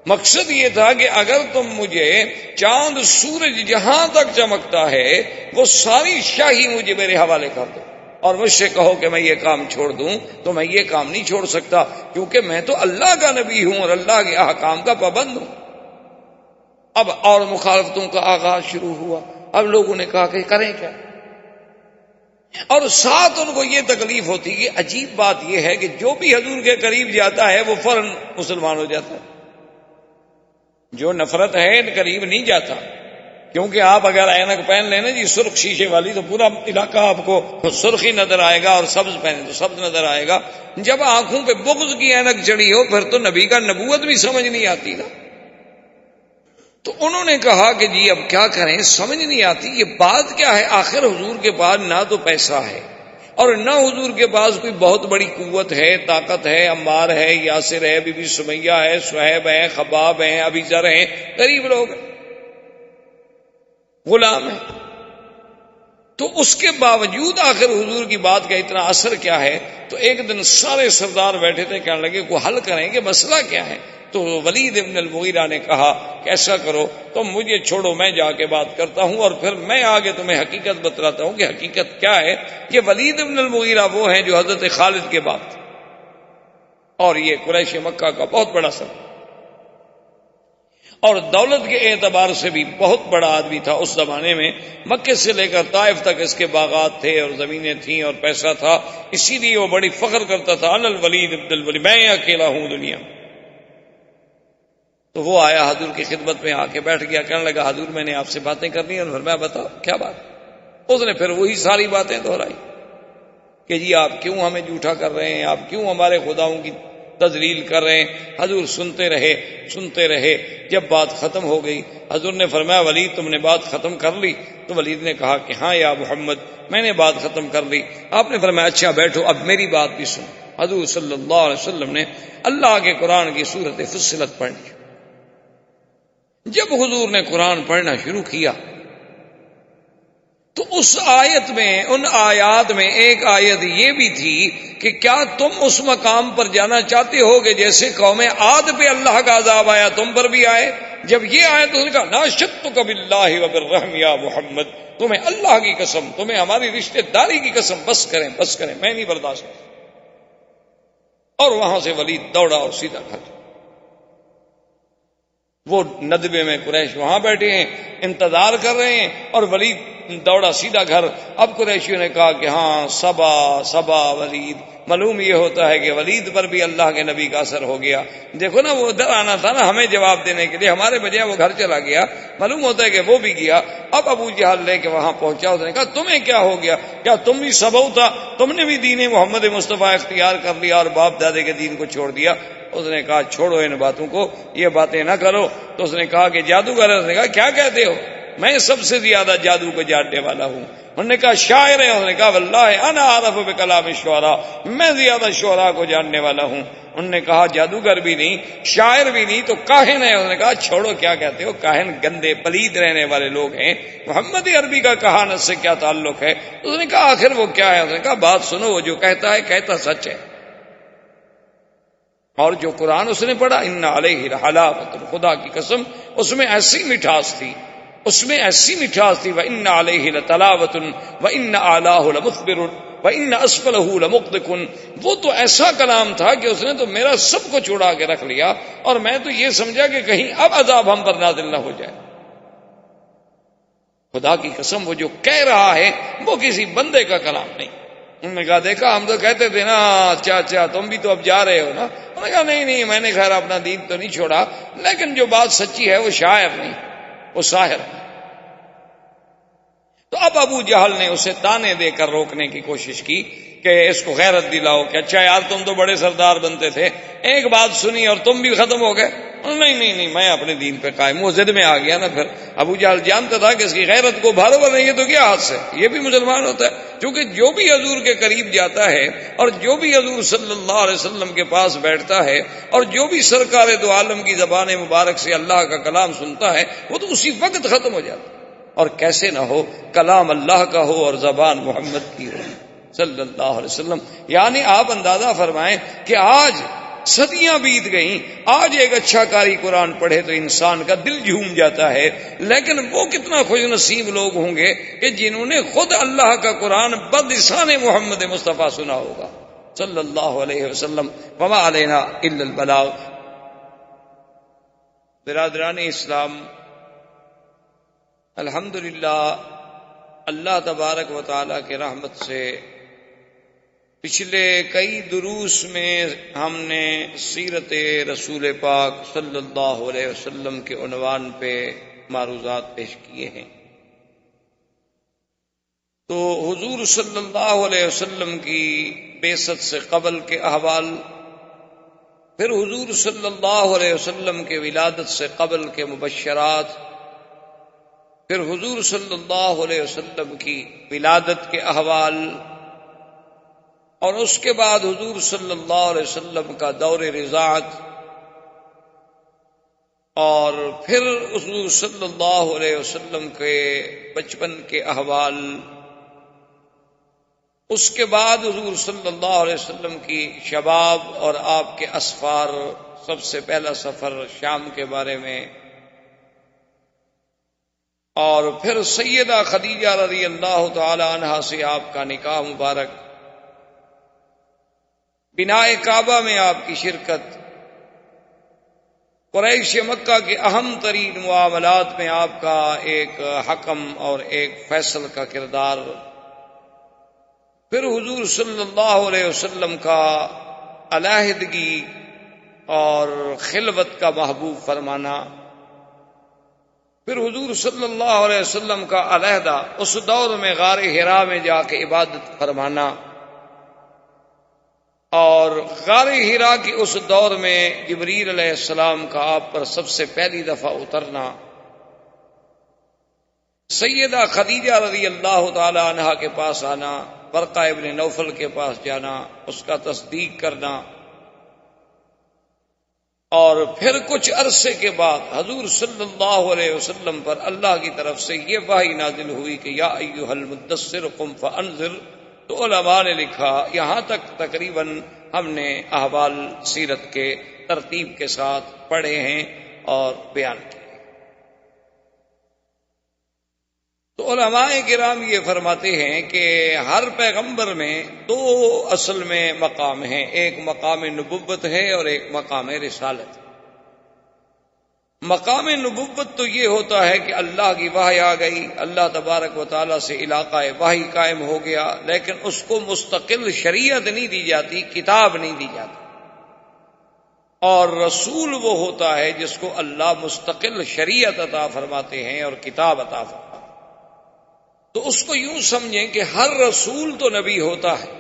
مقصد یہ تھا کہ اگر تم مجھے چاند سورج جہاں تک چمکتا ہے وہ ساری شاہی مجھے میرے حوالے کر دو، اور مجھ سے کہو کہ میں یہ کام چھوڑ دوں تو میں یہ کام نہیں چھوڑ سکتا، کیونکہ میں تو اللہ کا نبی ہوں اور اللہ کے احکام کا پابند ہوں۔ اب اور مخالفتوں کا آغاز شروع ہوا۔ اب لوگوں نے کہا کہ کریں کیا، اور ساتھ ان کو یہ تکلیف ہوتی کہ عجیب بات یہ ہے کہ جو بھی حضور کے قریب جاتا ہے وہ فوراً مسلمان ہو جاتا ہے، جو نفرت ہے قریب نہیں جاتا، کیونکہ آپ اگر اینک پہن لینا جی سرخ شیشے والی تو پورا علاقہ آپ کو سرخی نظر آئے گا، اور سبز پہنے تو سبز نظر آئے گا۔ جب آنکھوں پہ بغض کی اینک چڑھی ہو پھر تو نبی کا نبوت بھی سمجھ نہیں آتی نا۔ تو انہوں نے کہا کہ جی اب کیا کریں، سمجھ نہیں آتی یہ بات کیا ہے، آخر حضور کے پاس نہ تو پیسہ ہے اور نہ حضور کے پاس کوئی بہت بڑی قوت ہے، طاقت ہے، عمار ہے، یاسر ہے، بی بی سمیہ ہے، صہیب ہے، خباب ہیں، ابی ذر ہیں، غریب لوگ ہیں، غلام ہیں۔ تو اس کے باوجود آخر حضور کی بات کا اتنا اثر کیا ہے؟ تو ایک دن سارے سردار بیٹھے تھے، کہنے لگے کوئی حل کریں کہ مسئلہ کیا ہے؟ تو ولید ابن المغیرہ نے کہا کہ ایسا کرو تم مجھے چھوڑو، میں جا کے بات کرتا ہوں اور پھر میں آگے تمہیں حقیقت بتلاتا ہوں کہ حقیقت کیا ہے۔ یہ ولید ابن المغیرہ وہ ہیں جو حضرت خالد کے بعد، اور یہ قریش مکہ کا بہت بڑا سر۔ اور دولت کے اعتبار سے بھی بہت بڑا آدمی تھا اس زمانے میں. مکے سے لے کر طائف تک اس کے باغات تھے اور زمینیں تھیں اور پیسہ تھا. اسی لیے وہ بڑی فخر کرتا تھا انا الولید ابن الولید، میں اکیلا ہوں دنیا میں. تو وہ آیا حضور کی خدمت میں، آ کے بیٹھ گیا. کہنے لگا حضور میں نے آپ سے باتیں کرنی ہیں. اور فرمایا بتاؤ کیا بات. اس نے پھر وہی ساری باتیں دہرائی کہ جی آپ کیوں ہمیں جھوٹا کر رہے ہیں، آپ کیوں ہمارے خداؤں کی تذلیل کر رہے ہیں. حضور سنتے رہے. جب بات ختم ہو گئی حضور نے فرمایا ولید تم نے بات ختم کر لی؟ تو ولید نے کہا کہ ہاں یا محمد میں نے بات ختم کر لی. آپ نے فرمایا اچھا بیٹھو اب میری بات بھی سن. حضور صلی اللہ علیہ وسلم نے اللہ کے قرآن کی سورت فصلت پڑھی. جب حضور نے قرآن پڑھنا شروع کیا تو اس آیت میں، ان آیات میں ایک آیت یہ بھی تھی کہ کیا تم اس مقام پر جانا چاہتے ہو کہ جیسے قوم عاد پہ اللہ کا عذاب آیا تم پر بھی آئے. جب یہ آیت اس نے کہا ناشدتک باللہ وبالرحم یا محمد، تمہیں اللہ کی قسم، تمہیں ہماری رشتہ داری کی قسم، بس کریں میں نہیں برداشت. اور وہاں سے ولید دوڑا اور سیدھا گھر. وہ ندبے میں قریش وہاں بیٹھے ہیں انتظار کر رہے ہیں اور ولید دوڑا سیدھا گھر. اب قریشیوں نے کہا کہ ہاں صبا ولید. معلوم یہ ہوتا ہے کہ ولید پر بھی اللہ کے نبی کا اثر ہو گیا. دیکھو نا وہ ادھر آنا تھا نا ہمیں جواب دینے کے لیے، ہمارے بجائے وہ گھر چلا گیا. معلوم ہوتا ہے کہ وہ بھی گیا. اب ابو جہل لے کے وہاں پہنچا. اس نے کہا تمہیں کیا ہو گیا؟ کیا تم بھی سبو تھا؟ تم نے بھی دین محمد مصطفیٰ اختیار کر لیا اور باپ دادے کے دین کو چھوڑ دیا؟ اس نے کہا چھوڑو ان باتوں کو، یہ باتیں نہ کرو. تو اس نے کہا کہ جادوگر ہے. اس نے کہا کیا کہتے ہو؟ میں سب سے زیادہ جادو کو جاننے والا ہوں. انہوں نے کہا شاعر ہے. اس نے کہا واللہ انا اعرف بکلام الشعراء، میں زیادہ شعراء کو جاننے والا ہوں. انہوں نے کہا جادوگر بھی نہیں، شاعر بھی نہیں، تو کاہن ہے. انہوں نے کہا چھوڑو کیا کہتے ہو، کاہن گندے پلید رہنے والے لوگ ہیں، محمد عربی کا کہانت سے کیا تعلق ہے؟ اس نے کہا آخر وہ کیا ہے؟ اس نے کہا بات سنو، وہ جو کہتا ہے کہتا سچ ہے. اور جو قرآن اس نے پڑھا ان علیہ لحلاوۃ، خدا کی قسم اس میں ایسی مٹھاس تھی، وَإِنَّ عَلَيْهِ لَتَلَاوَةٌ وَإِنَّ أَعْلَاهُ لَمُثْبِرٌ وَإِنَّ أَسْفَلَهُ لَمُغْدِقٌ. وہ تو ایسا کلام تھا کہ اس نے تو میرا سب کچھ اڑا کے رکھ لیا اور میں تو یہ سمجھا کہ کہیں اب عذاب ہم پر نازل نہ ہو جائے. خدا کی قسم وہ جو کہہ رہا ہے وہ کسی بندے کا کلام نہیں. انہوں نے کہا دیکھا ہم تو کہتے تھے نا اچھا تم بھی تو اب جا رہے ہو نا. انہوں نے کہا نہیں میں نے خیر اپنا دین تو نہیں چھوڑا، لیکن جو بات سچی ہے وہ شاعر نہیں، وہ ساحر ہے. تو اب ابو جہل نے اسے تانے دے کر روکنے کی کوشش کی کہ اس کو غیرت دلاؤ کہ اچھا یار تم تو بڑے سردار بنتے تھے، ایک بات سنی اور تم بھی ختم ہو گئے. نہیں میں اپنے دین پہ قائم. وہ ضد میں آ گیا نا. پھر ابو جہل جانتا تھا کہ اس کی غیرت کو بھارو نہیں ہے تو کیا حد سے یہ بھی مسلمان ہوتا ہے. کیونکہ جو بھی حضور کے قریب جاتا ہے اور جو بھی حضور صلی اللہ علیہ وسلم کے پاس بیٹھتا ہے اور جو بھی سرکار دو عالم کی زبان مبارک سے اللہ کا کلام سنتا ہے وہ تو اسی وقت ختم ہو جاتا ہے. اور کیسے نہ ہو، کلام اللہ کا ہو اور زبان محمد کی ہو صلی اللہ علیہ وسلم. یعنی آپ اندازہ فرمائیں کہ آج صدیاں بیت گئیں، آج ایک اچھا قاری قرآن پڑھے تو انسان کا دل جھوم جاتا ہے. لیکن وہ کتنا خوش نصیب لوگ ہوں گے کہ جنہوں نے خود اللہ کا قرآن بلسان محمد مصطفیٰ سنا ہوگا صلی اللہ علیہ وسلم. وما علینا الا البلاغ. برادران اسلام، الحمدللہ اللہ تبارک و تعالی کے رحمت سے پچھلے کئی دروس میں ہم نے سیرت رسول پاک صلی اللہ علیہ وسلم کے عنوان پہ معروضات پیش کیے ہیں. تو حضور صلی اللہ علیہ وسلم کی بعثت سے قبل کے احوال، پھر حضور صلی اللہ علیہ وسلم کے ولادت سے قبل کے مبشرات، پھر حضور صلی اللہ علیہ وسلم کی ولادت کے احوال، اور اس کے بعد حضور صلی اللہ علیہ وسلم کا دور رضاعت، اور پھر حضور صلی اللہ علیہ وسلم کے بچپن کے احوال، اس کے بعد حضور صلی اللہ علیہ وسلم کی شباب اور آپ کے اسفار، سب سے پہلا سفر شام کے بارے میں، اور پھر سیدہ خدیجہ رضی اللہ تعالی عنہا سے آپ کا نکاح مبارک، بنائے کعبہ میں آپ کی شرکت، قریش مکہ کے اہم ترین معاملات میں آپ کا ایک حکم اور ایک فیصل کا کردار، پھر حضور صلی اللہ علیہ وسلم کا علیحدگی اور خلوت کا محبوب فرمانا، پھر حضور صلی اللہ علیہ وسلم کا علیحدہ اس دور میں غار حرا میں جا کے عبادت فرمانا، اور غار حرا کی اس دور میں جبریل علیہ السلام کا آپ پر سب سے پہلی دفعہ اترنا، سیدہ خدیجہ رضی اللہ تعالی عنہا کے پاس آنا، ورقہ ابن نوفل کے پاس جانا، اس کا تصدیق کرنا، اور پھر کچھ عرصے کے بعد حضور صلی اللہ علیہ وسلم پر اللہ کی طرف سے یہ وحی نازل ہوئی کہ یا ایھا المدثر قم فانذر۔ تو علماء نے لکھا یہاں تک تقریباً ہم نے احوال سیرت کے ترتیب کے ساتھ پڑھے ہیں اور بیان کیے۔ تو علماء کرام یہ فرماتے ہیں کہ ہر پیغمبر میں دو اصل میں مقام ہیں، ایک مقام نبوت ہے اور ایک مقام رسالت۔ مقام نبوت تو یہ ہوتا ہے کہ اللہ کی وحی آ گئی، اللہ تبارک و تعالیٰ سے علاقہ وحی قائم ہو گیا، لیکن اس کو مستقل شریعت نہیں دی جاتی، کتاب نہیں دی جاتی۔ اور رسول وہ ہوتا ہے جس کو اللہ مستقل شریعت عطا فرماتے ہیں اور کتاب عطا فرماتے ہیں۔ تو اس کو یوں سمجھیں کہ ہر رسول تو نبی ہوتا ہے،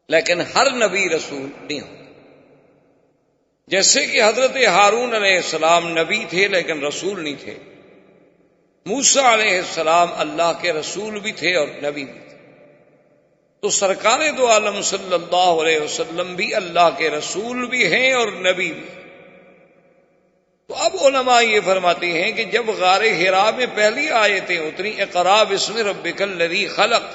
لیکن ہر نبی رسول نہیں ہوتا۔ جیسے کہ حضرت ہارون علیہ السلام نبی تھے لیکن رسول نہیں تھے، موسیٰ علیہ السلام اللہ کے رسول بھی تھے اور نبی بھی تھے، تو سرکار دو عالم صلی اللہ علیہ وسلم بھی اللہ کے رسول بھی ہیں اور نبی بھی۔ تو اب علماء یہ فرماتے ہیں کہ جب غار حرا میں پہلی آیتیں اتری، اقرا بسم ربک الذی خلق،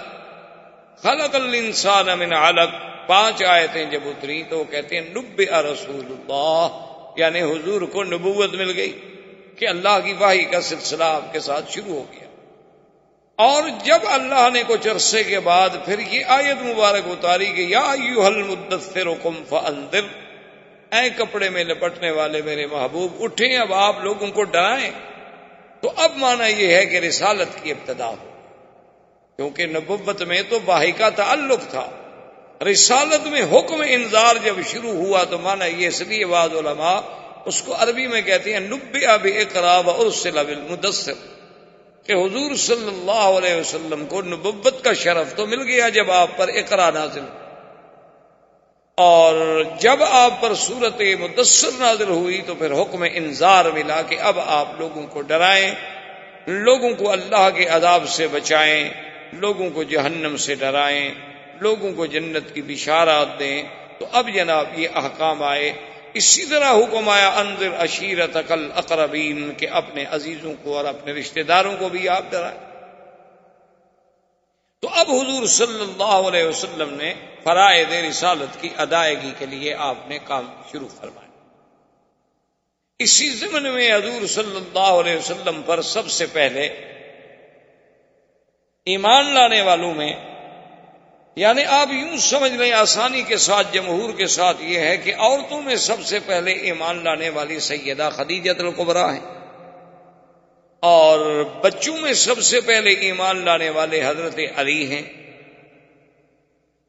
خلق الانسان من علق، 5 آیتیں جب اتری تو وہ کہتے ہیں نبئ رسول اللہ، یعنی حضور کو نبوت مل گئی کہ اللہ کی وحی کا سلسلہ آپ کے ساتھ شروع ہو گیا۔ اور جب اللہ نے کچھ عرصے کے بعد پھر یہ آیت مبارک اتاری کہ یا ایھا المدثر قم فانذر، اے کپڑے میں لپٹنے والے میرے محبوب اٹھیں، اب آپ لوگوں کو ڈرائیں، تو اب معنی یہ ہے کہ رسالت کی ابتدا ہو، کیونکہ نبوت میں تو وحی کا تعلق تھا، رسالت میں حکم انذار جب شروع ہوا تو معنی یہ، اس لیے بعض علماء اس کو عربی میں کہتے ہیں نبئ باقرا وارسل بالمدثر، کہ حضور صلی اللہ علیہ وسلم کو نبوت کا شرف تو مل گیا جب آپ پر اقرا نازل، اور جب آپ پر سورت مدثر نازل ہوئی تو پھر حکم انذار ملا کہ اب آپ لوگوں کو ڈرائیں، لوگوں کو اللہ کے عذاب سے بچائیں، لوگوں کو جہنم سے ڈرائیں، لوگوں کو جنت کی بشارات دیں۔ تو اب جناب یہ احکام آئے۔ اسی طرح حکم آیا انذر عشیرتک الاقربین، کہ اپنے عزیزوں کو اور اپنے رشتہ داروں کو بھی آپ ڈرائیں۔ تو اب حضور صلی اللہ علیہ وسلم نے فرائض رسالت کی ادائیگی کے لیے آپ نے کام شروع فرمایا۔ اسی ضمن میں حضور صلی اللہ علیہ وسلم پر سب سے پہلے ایمان لانے والوں میں، یعنی آپ یوں سمجھ لیں آسانی کے ساتھ، جمہور کے ساتھ، یہ ہے کہ عورتوں میں سب سے پہلے ایمان لانے والی سیدہ خدیجہ الکبریٰ ہیں، اور بچوں میں سب سے پہلے ایمان لانے والے حضرت علی ہیں،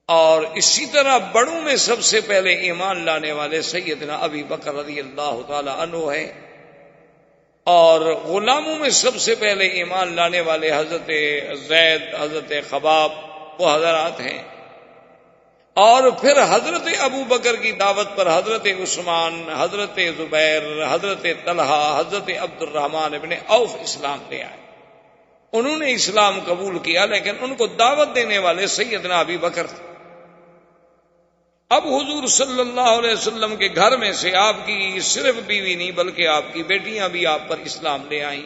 اور اسی طرح بڑوں میں سب سے پہلے ایمان لانے والے سیدنا ابی بکر رضی اللہ تعالی عنہ ہیں، اور غلاموں میں سب سے پہلے ایمان لانے والے حضرت زید، حضرت خباب، وہ حضرات ہیں، اور پھر حضرت ابو بکر کی دعوت پر حضرت عثمان، حضرت زبیر، حضرت طلحہ، حضرت عبد الرحمن ابن عوف اسلام لے آئے۔ انہوں نے اسلام قبول کیا لیکن ان کو دعوت دینے والے سیدنا ابی بکر تھے۔ اب حضور صلی اللہ علیہ وسلم کے گھر میں سے آپ کی صرف بیوی نہیں بلکہ آپ کی بیٹیاں بھی آپ پر اسلام لے آئیں،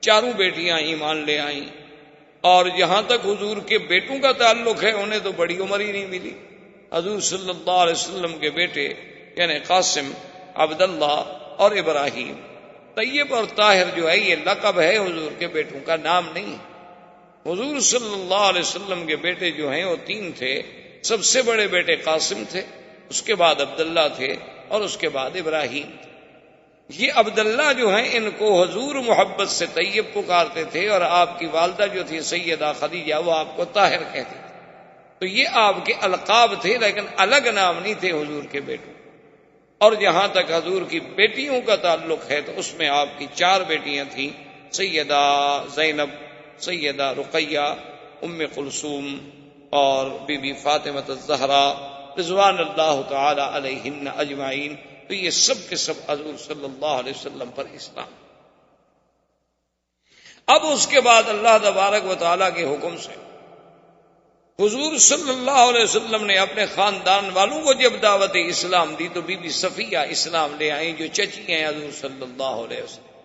4 بیٹیاں ایمان لے آئیں، اور جہاں تک حضور کے بیٹوں کا تعلق ہے انہیں تو بڑی عمر ہی نہیں ملی۔ حضور صلی اللہ علیہ وسلم کے بیٹے یعنی قاسم، عبداللہ اور ابراہیم، طیب اور طاہر جو ہے یہ لقب ہے، حضور کے بیٹوں کا نام نہیں ہے۔ حضور صلی اللہ علیہ وسلم کے بیٹے جو ہیں وہ 3 تھے۔ سب سے بڑے بیٹے قاسم تھے، اس کے بعد عبداللہ تھے، اور اس کے بعد ابراہیم تھے۔ یہ عبداللہ جو ہیں ان کو حضور محبت سے طیب پکارتے تھے، اور آپ کی والدہ جو تھی سیدہ خدیجہ وہ آپ کو طاہر کہتی تھی۔ تو یہ آپ کے القاب تھے، لیکن الگ نام نہیں تھے حضور کے بیٹوں۔ اور جہاں تک حضور کی بیٹیوں کا تعلق ہے تو اس میں آپ کی 4 بیٹیاں تھیں، سیدہ زینب، سیدہ رقیہ، ام کلثوم اور بی بی فاطمہ الزہرا رضوان اللہ تعالی علیہن اجمعین۔ تو یہ سب کے سب حضور صلی اللہ علیہ وسلم پر اسلام۔ اب اس کے بعد اللہ تبارک و تعالیٰ کے حکم سے حضور صلی اللہ علیہ وسلم نے اپنے خاندان والوں کو جب دعوت اسلام دی تو بی بی صفیہ اسلام لے آئیں، جو چچی ہیں حضور صلی اللہ علیہ وسلم۔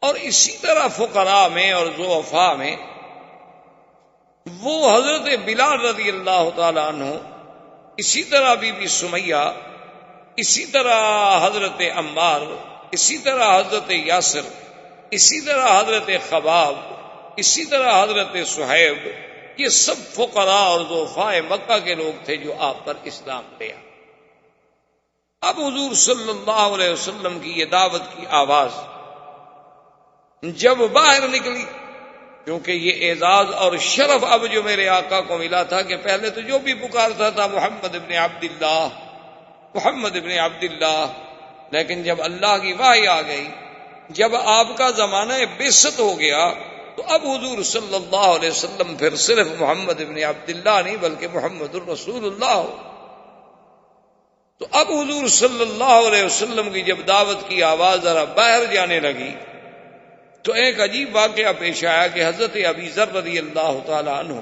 اور اسی طرح فقراء میں اور ضعفاء میں وہ حضرت بلال رضی اللہ تعالی عنہ، اسی طرح بی بی سمیہ، اسی طرح حضرت عمار، اسی طرح حضرت یاسر، اسی طرح حضرت خباب، اسی طرح حضرت صہیب، یہ سب فقراء اور ضعفاء مکہ کے لوگ تھے جو آپ پر اسلام لے آئے۔ اب حضور صلی اللہ علیہ وسلم کی یہ دعوت کی آواز جب باہر نکلی، کیونکہ یہ اعزاز اور شرف اب جو میرے آقا کو ملا تھا کہ پہلے تو جو بھی پکارتا تھا محمد ابن عبداللہ، محمد ابن عبداللہ، لیکن جب اللہ کی وحی آ گئی، جب آپ کا زمانہ بعثت ہو گیا، تو اب حضور صلی اللہ علیہ وسلم پھر صرف محمد ابن عبداللہ نہیں بلکہ محمد الرسول اللہ ہو۔ تو اب حضور صلی اللہ علیہ وسلم کی جب دعوت کی آواز ذرا باہر جانے لگی تو ایک عجیب واقعہ پیش آیا کہ حضرت ابی ذر رضی اللہ تعالی عنہ،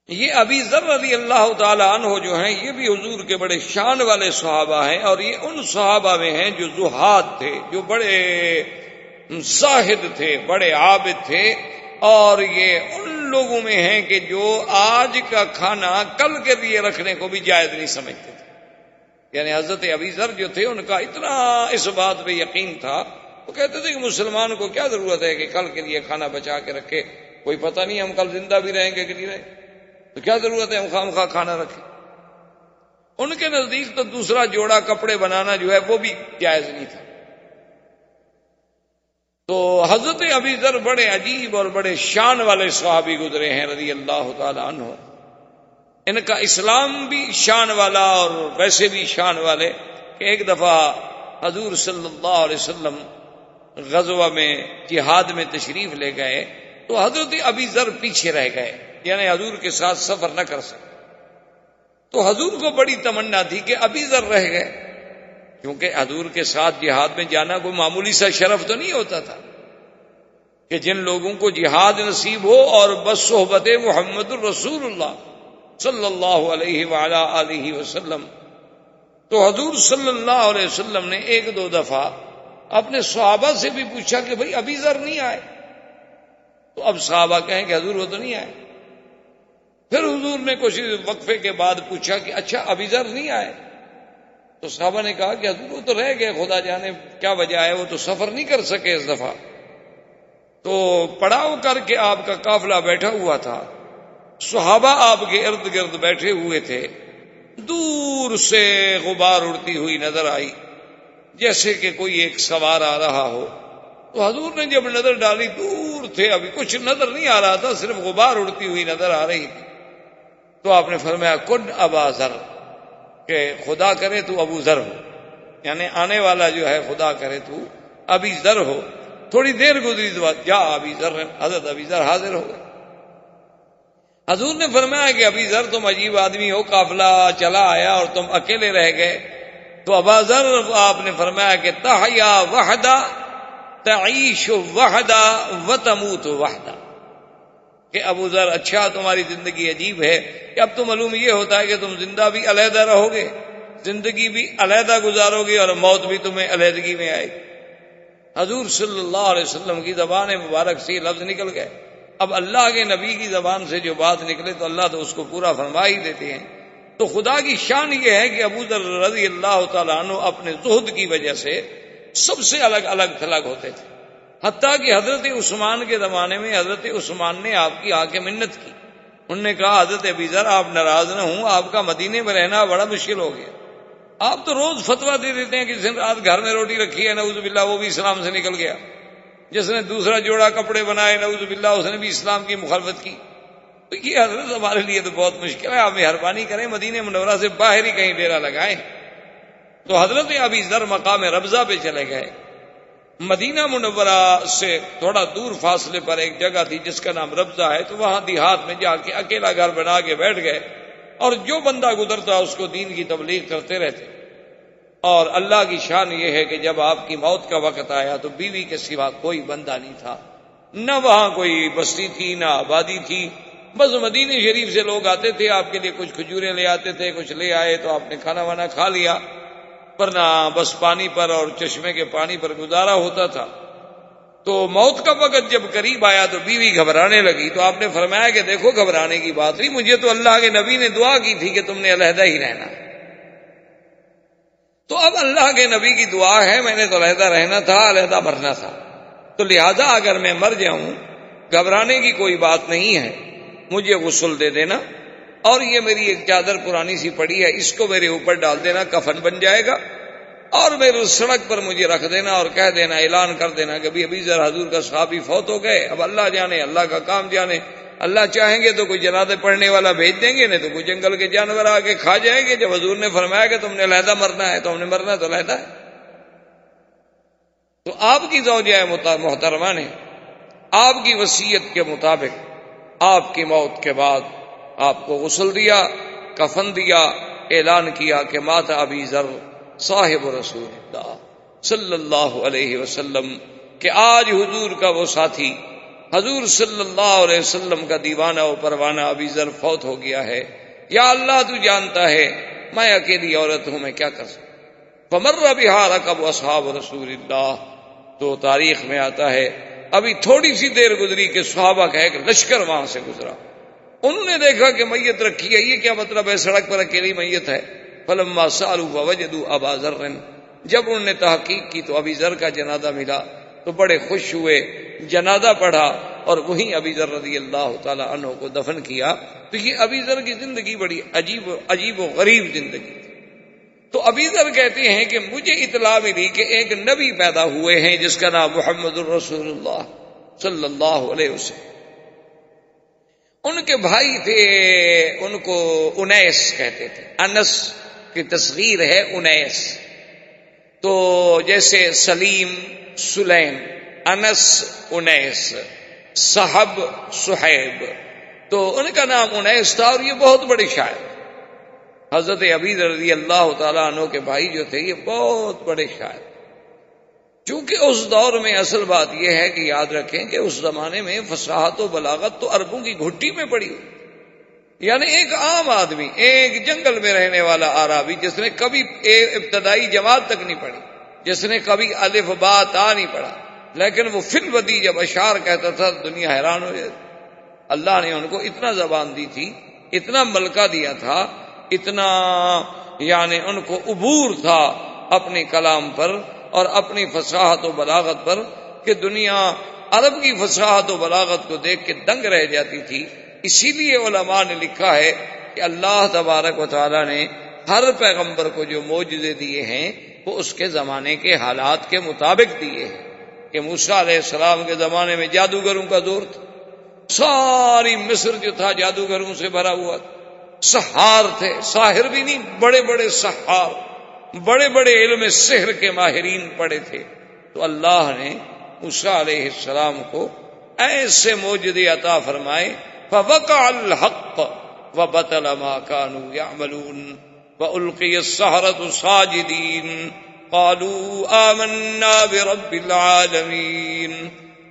یہ ابی ذر رضی اللہ تعالی عنہ جو ہیں یہ بھی حضور کے بڑے شان والے صحابہ ہیں، اور یہ ان صحابہ میں ہیں جو زہاد تھے، جو بڑے زاہد تھے، بڑے عابد تھے، اور یہ ان لوگوں میں ہیں کہ جو آج کا کھانا کل کے لیے رکھنے کو بھی جائز نہیں سمجھتے تھے۔ یعنی حضرت ابی ذر جو تھے ان کا اتنا اس بات پہ یقین تھا، وہ کہتے تھے کہ مسلمان کو کیا ضرورت ہے کہ کل کے لیے کھانا بچا کے رکھے، کوئی پتہ نہیں ہم کل زندہ بھی رہیں گے کہ نہیں رہیں، تو کیا ضرورت ہے ہم خواہ کھانا رکھیں۔ ان کے نزدیک تو دوسرا جوڑا کپڑے بنانا جو ہے وہ بھی جائز نہیں تھا۔ تو حضرت ابی ذر بڑے عجیب اور بڑے شان والے صحابی گزرے ہیں رضی اللہ تعالی عنہ۔ ان کا اسلام بھی شان والا اور ویسے بھی شان والے کہ ایک دفعہ حضور صلی اللہ علیہ وسلم غزوہ میں جہاد میں تشریف لے گئے تو حضرت ابی ذر پیچھے رہ گئے، یعنی حضور کے ساتھ سفر نہ کر سکے۔ تو حضور کو بڑی تمنا تھی کہ ابی ذر رہ گئے، کیونکہ حضور کے ساتھ جہاد میں جانا کوئی معمولی سا شرف تو نہیں ہوتا تھا کہ جن لوگوں کو جہاد نصیب ہو اور بس صحبت محمد الرسول اللہ صلی اللہ علیہ وعلا آلہ وسلم۔ تو حضور صلی اللہ علیہ وسلم نے 1-2 دفعہ اپنے صحابہ سے بھی پوچھا کہ بھئی ابی ذر نہیں آئے، تو اب صحابہ کہیں کہ حضور وہ تو نہیں آئے۔ پھر حضور نے کچھ وقفے کے بعد پوچھا کہ اچھا ابی ذر نہیں آئے، تو صحابہ نے کہا کہ حضور وہ تو رہ گئے، خدا جانے کیا وجہ ہے، وہ تو سفر نہیں کر سکے اس دفعہ۔ تو پڑاؤ کر کے آپ کا قافلہ بیٹھا ہوا تھا، صحابہ آپ کے ارد گرد بیٹھے ہوئے تھے، دور سے غبار اڑتی ہوئی نظر آئی جیسے کہ کوئی ایک سوار آ رہا ہو۔ تو حضور نے جب نظر ڈالی دور تھے، ابھی کچھ نظر نہیں آ رہا تھا، صرف غبار اڑتی ہوئی نظر آ رہی تھی۔ تو آپ نے فرمایا کن ابا ذر، کہ خدا کرے تو ابو ذر ہو، یعنی آنے والا جو ہے خدا کرے تو ابی ذر ہو۔ تھوڑی دیر گزری تو جا ابی ذر، حضرت ابی ذر حاضر ہو گئے۔ حضور نے فرمایا کہ ابی ذر تم عجیب آدمی ہو، قافلہ چلا آیا اور تم اکیلے رہ گئے۔ تو ابا ذر آپ نے فرمایا کہ تحیا وحدہ تعیش وحدہ وتموت وحدہ، کہ ابو ذر اچھا تمہاری زندگی عجیب ہے کہ اب تو معلوم یہ ہوتا ہے کہ تم زندہ بھی علیحدہ رہو گے، زندگی بھی علیحدہ گزارو گے، اور موت بھی تمہیں علیحدگی میں آئے گی۔ حضور صلی اللہ علیہ وسلم کی زبان مبارک سے یہ لفظ نکل گئے۔ اب اللہ کے نبی کی زبان سے جو بات نکلے تو اللہ تو اس کو پورا فرما ہی دیتے ہیں۔ تو خدا کی شان یہ ہے کہ ابو ذر رضی اللہ تعالیٰ عنہ اپنے زہد کی وجہ سے سب سے الگ الگ تھلگ ہوتے تھے، حتیٰ کہ حضرت عثمان کے زمانے میں حضرت عثمان نے آپ کی آ کے منت کی انہوں نے کہا حضرت ابی ذر آپ ناراض نہ ہوں، آپ کا مدینے میں رہنا بڑا مشکل ہو گیا، آپ تو روز فتویٰ دے دیتے ہیں کہ جس نے رات گھر میں روٹی رکھی ہے نعوذ باللہ وہ بھی اسلام سے نکل گیا، جس نے دوسرا جوڑا کپڑے بنائے نعوذ باللہ اس نے بھی اسلام کی مخالفت کی، تو یہ حضرت ہمارے لیے تو بہت مشکل ہے، آپ مہربانی کریں مدینہ منورہ سے باہر ہی کہیں ڈیرا لگائیں۔ تو حضرت ابی ذر مقام ربضہ پہ چلے گئے۔ مدینہ منورہ سے تھوڑا دور فاصلے پر ایک جگہ تھی جس کا نام ربضہ ہے، تو وہاں دیہات میں جا کے اکیلا گھر بنا کے بیٹھ گئے، اور جو بندہ گزرتا اس کو دین کی تبلیغ کرتے رہتے۔ اور اللہ کی شان یہ ہے کہ جب آپ کی موت کا وقت آیا تو بیوی کے سوا کوئی بندہ نہیں تھا، نہ وہاں کوئی بستی تھی نہ آبادی تھی، بس مدینہ شریف سے لوگ آتے تھے، آپ کے لیے کچھ کھجوریں لے آتے تھے، کچھ لے آئے تو آپ نے کھانا وانا کھا لیا، ورنہ بس پانی پر اور چشمے کے پانی پر گزارا ہوتا تھا۔ تو موت کا وقت جب قریب آیا تو بیوی گھبرانے لگی، تو آپ نے فرمایا کہ دیکھو گھبرانے کی بات نہیں، مجھے تو اللہ کے نبی نے دعا کی تھی کہ تم نے علیحدہ ہی رہنا، تو اب اللہ کے نبی کی دعا ہے، میں نے تو علیحدہ رہنا تھا، علیحدہ مرنا تھا، تو لہذا اگر میں مر جاؤں گھبرانے کی کوئی بات نہیں ہے، مجھے غسل دے دینا، اور یہ میری ایک چادر پرانی سی پڑی ہے اس کو میرے اوپر ڈال دینا، کفن بن جائے گا، اور میرے سڑک پر مجھے رکھ دینا اور کہہ دینا، اعلان کر دینا کہ ابھی ذرا حضور کا صحابی فوت ہو گئے، اب اللہ جانے، اللہ کا کام جانے، اللہ چاہیں گے تو کوئی جنازے پڑھنے والا بھیج دیں گے، نہیں تو کوئی جنگل کے جانور آ کے کھا جائیں گے، جب حضور نے فرمایا کہ تم نے علیحدہ مرنا ہے تو ہم نے مرنا تو علیحدہ ہے۔ تو آپ کی زوجہ محترمہ نے آپ کی وصیت کے مطابق آپ کی موت کے بعد آپ کو غسل دیا، کفن دیا، اعلان کیا کہ مات ابی ذر صاحب رسول اللہ صلی اللہ علیہ وسلم، کہ آج حضور کا وہ ساتھی، حضور صلی اللہ علیہ وسلم کا دیوانہ و پروانہ ابی ذر فوت ہو گیا ہے، یا اللہ تو جانتا ہے میں اکیلی عورت ہوں، میں کیا کر سکتا۔ فمر بہا رکب اصحاب رسول اللہ، تو تاریخ میں آتا ہے ابھی تھوڑی سی دیر گزری کہ صحابہ کا ایک لشکر وہاں سے گزرا، انہوں نے دیکھا کہ میت رکھی ہے، یہ کیا مطلب ہے، سڑک پر اکیلی میت ہے۔ فلما سالوا فوجدوا ابا ذر، جب انہوں نے تحقیق کی تو ابی ذر کا جنازہ ملا، تو بڑے خوش ہوئے، جنازہ پڑھا اور وہیں ابی ذر رضی اللہ تعالی عنہ کو دفن کیا۔ تو یہ ابی ذر کی زندگی بڑی عجیب و غریب زندگی تھی۔ تو ابی ذر کہتے ہیں کہ مجھے اطلاع ملی کہ ایک نبی پیدا ہوئے ہیں جس کا نام محمد الرسول اللہ صلی اللہ علیہ وسلم، ان کے بھائی تھے، ان کو انیس کہتے تھے، انس کی تصغیر ہے انیس، تو جیسے سلیم، سلیم، انس، انیس، صحب، صحیب، تو ان کا نام انیس تھا، اور یہ بہت بڑے شاعر، حضرت ابی رضی اللہ تعالیٰ عنہ کے بھائی جو تھے یہ بہت بڑے شاعر۔ چونکہ اس دور میں اصل بات یہ ہے کہ یاد رکھیں کہ اس زمانے میں فصاحت و بلاغت تو عربوں کی گھٹی میں پڑی ہوئی، یعنی ایک عام آدمی، ایک جنگل میں رہنے والا عربی جس نے کبھی ابتدائی جماعت تک نہیں پڑھی، جس نے کبھی الف با تا نہیں پڑھا، لیکن وہ فی الودی جب اشعار کہتا تھا دنیا حیران ہو جاتی۔ اللہ نے ان کو اتنا زبان دی تھی، اتنا ملکہ دیا تھا، اتنا یعنی ان کو عبور تھا اپنے کلام پر اور اپنی فصاحت و بلاغت پر، کہ دنیا عرب کی فصاحت و بلاغت کو دیکھ کے دنگ رہ جاتی تھی۔ اسی لیے علماء نے لکھا ہے کہ اللہ تبارک و تعالی نے ہر پیغمبر کو جو معجزے دیے ہیں وہ اس کے زمانے کے حالات کے مطابق دیے ہیں۔ کہ موسیٰ علیہ السلام کے زمانے میں جادوگروں کا دور تھا، ساری مصر جو تھا جادوگروں سے بھرا ہوا تھا، سحار تھے، ساحر بھی نہیں، بڑے بڑے سحار، بڑے بڑے علم سحر کے ماہرین پڑے تھے۔ تو اللہ نے موسیٰ علیہ السلام کو ایسے معجزے عطا فرمائے، فوقع الحق وبطل ما كانوا يعملون والقي السحرة ساجدين قالوا آمنا برب العالمین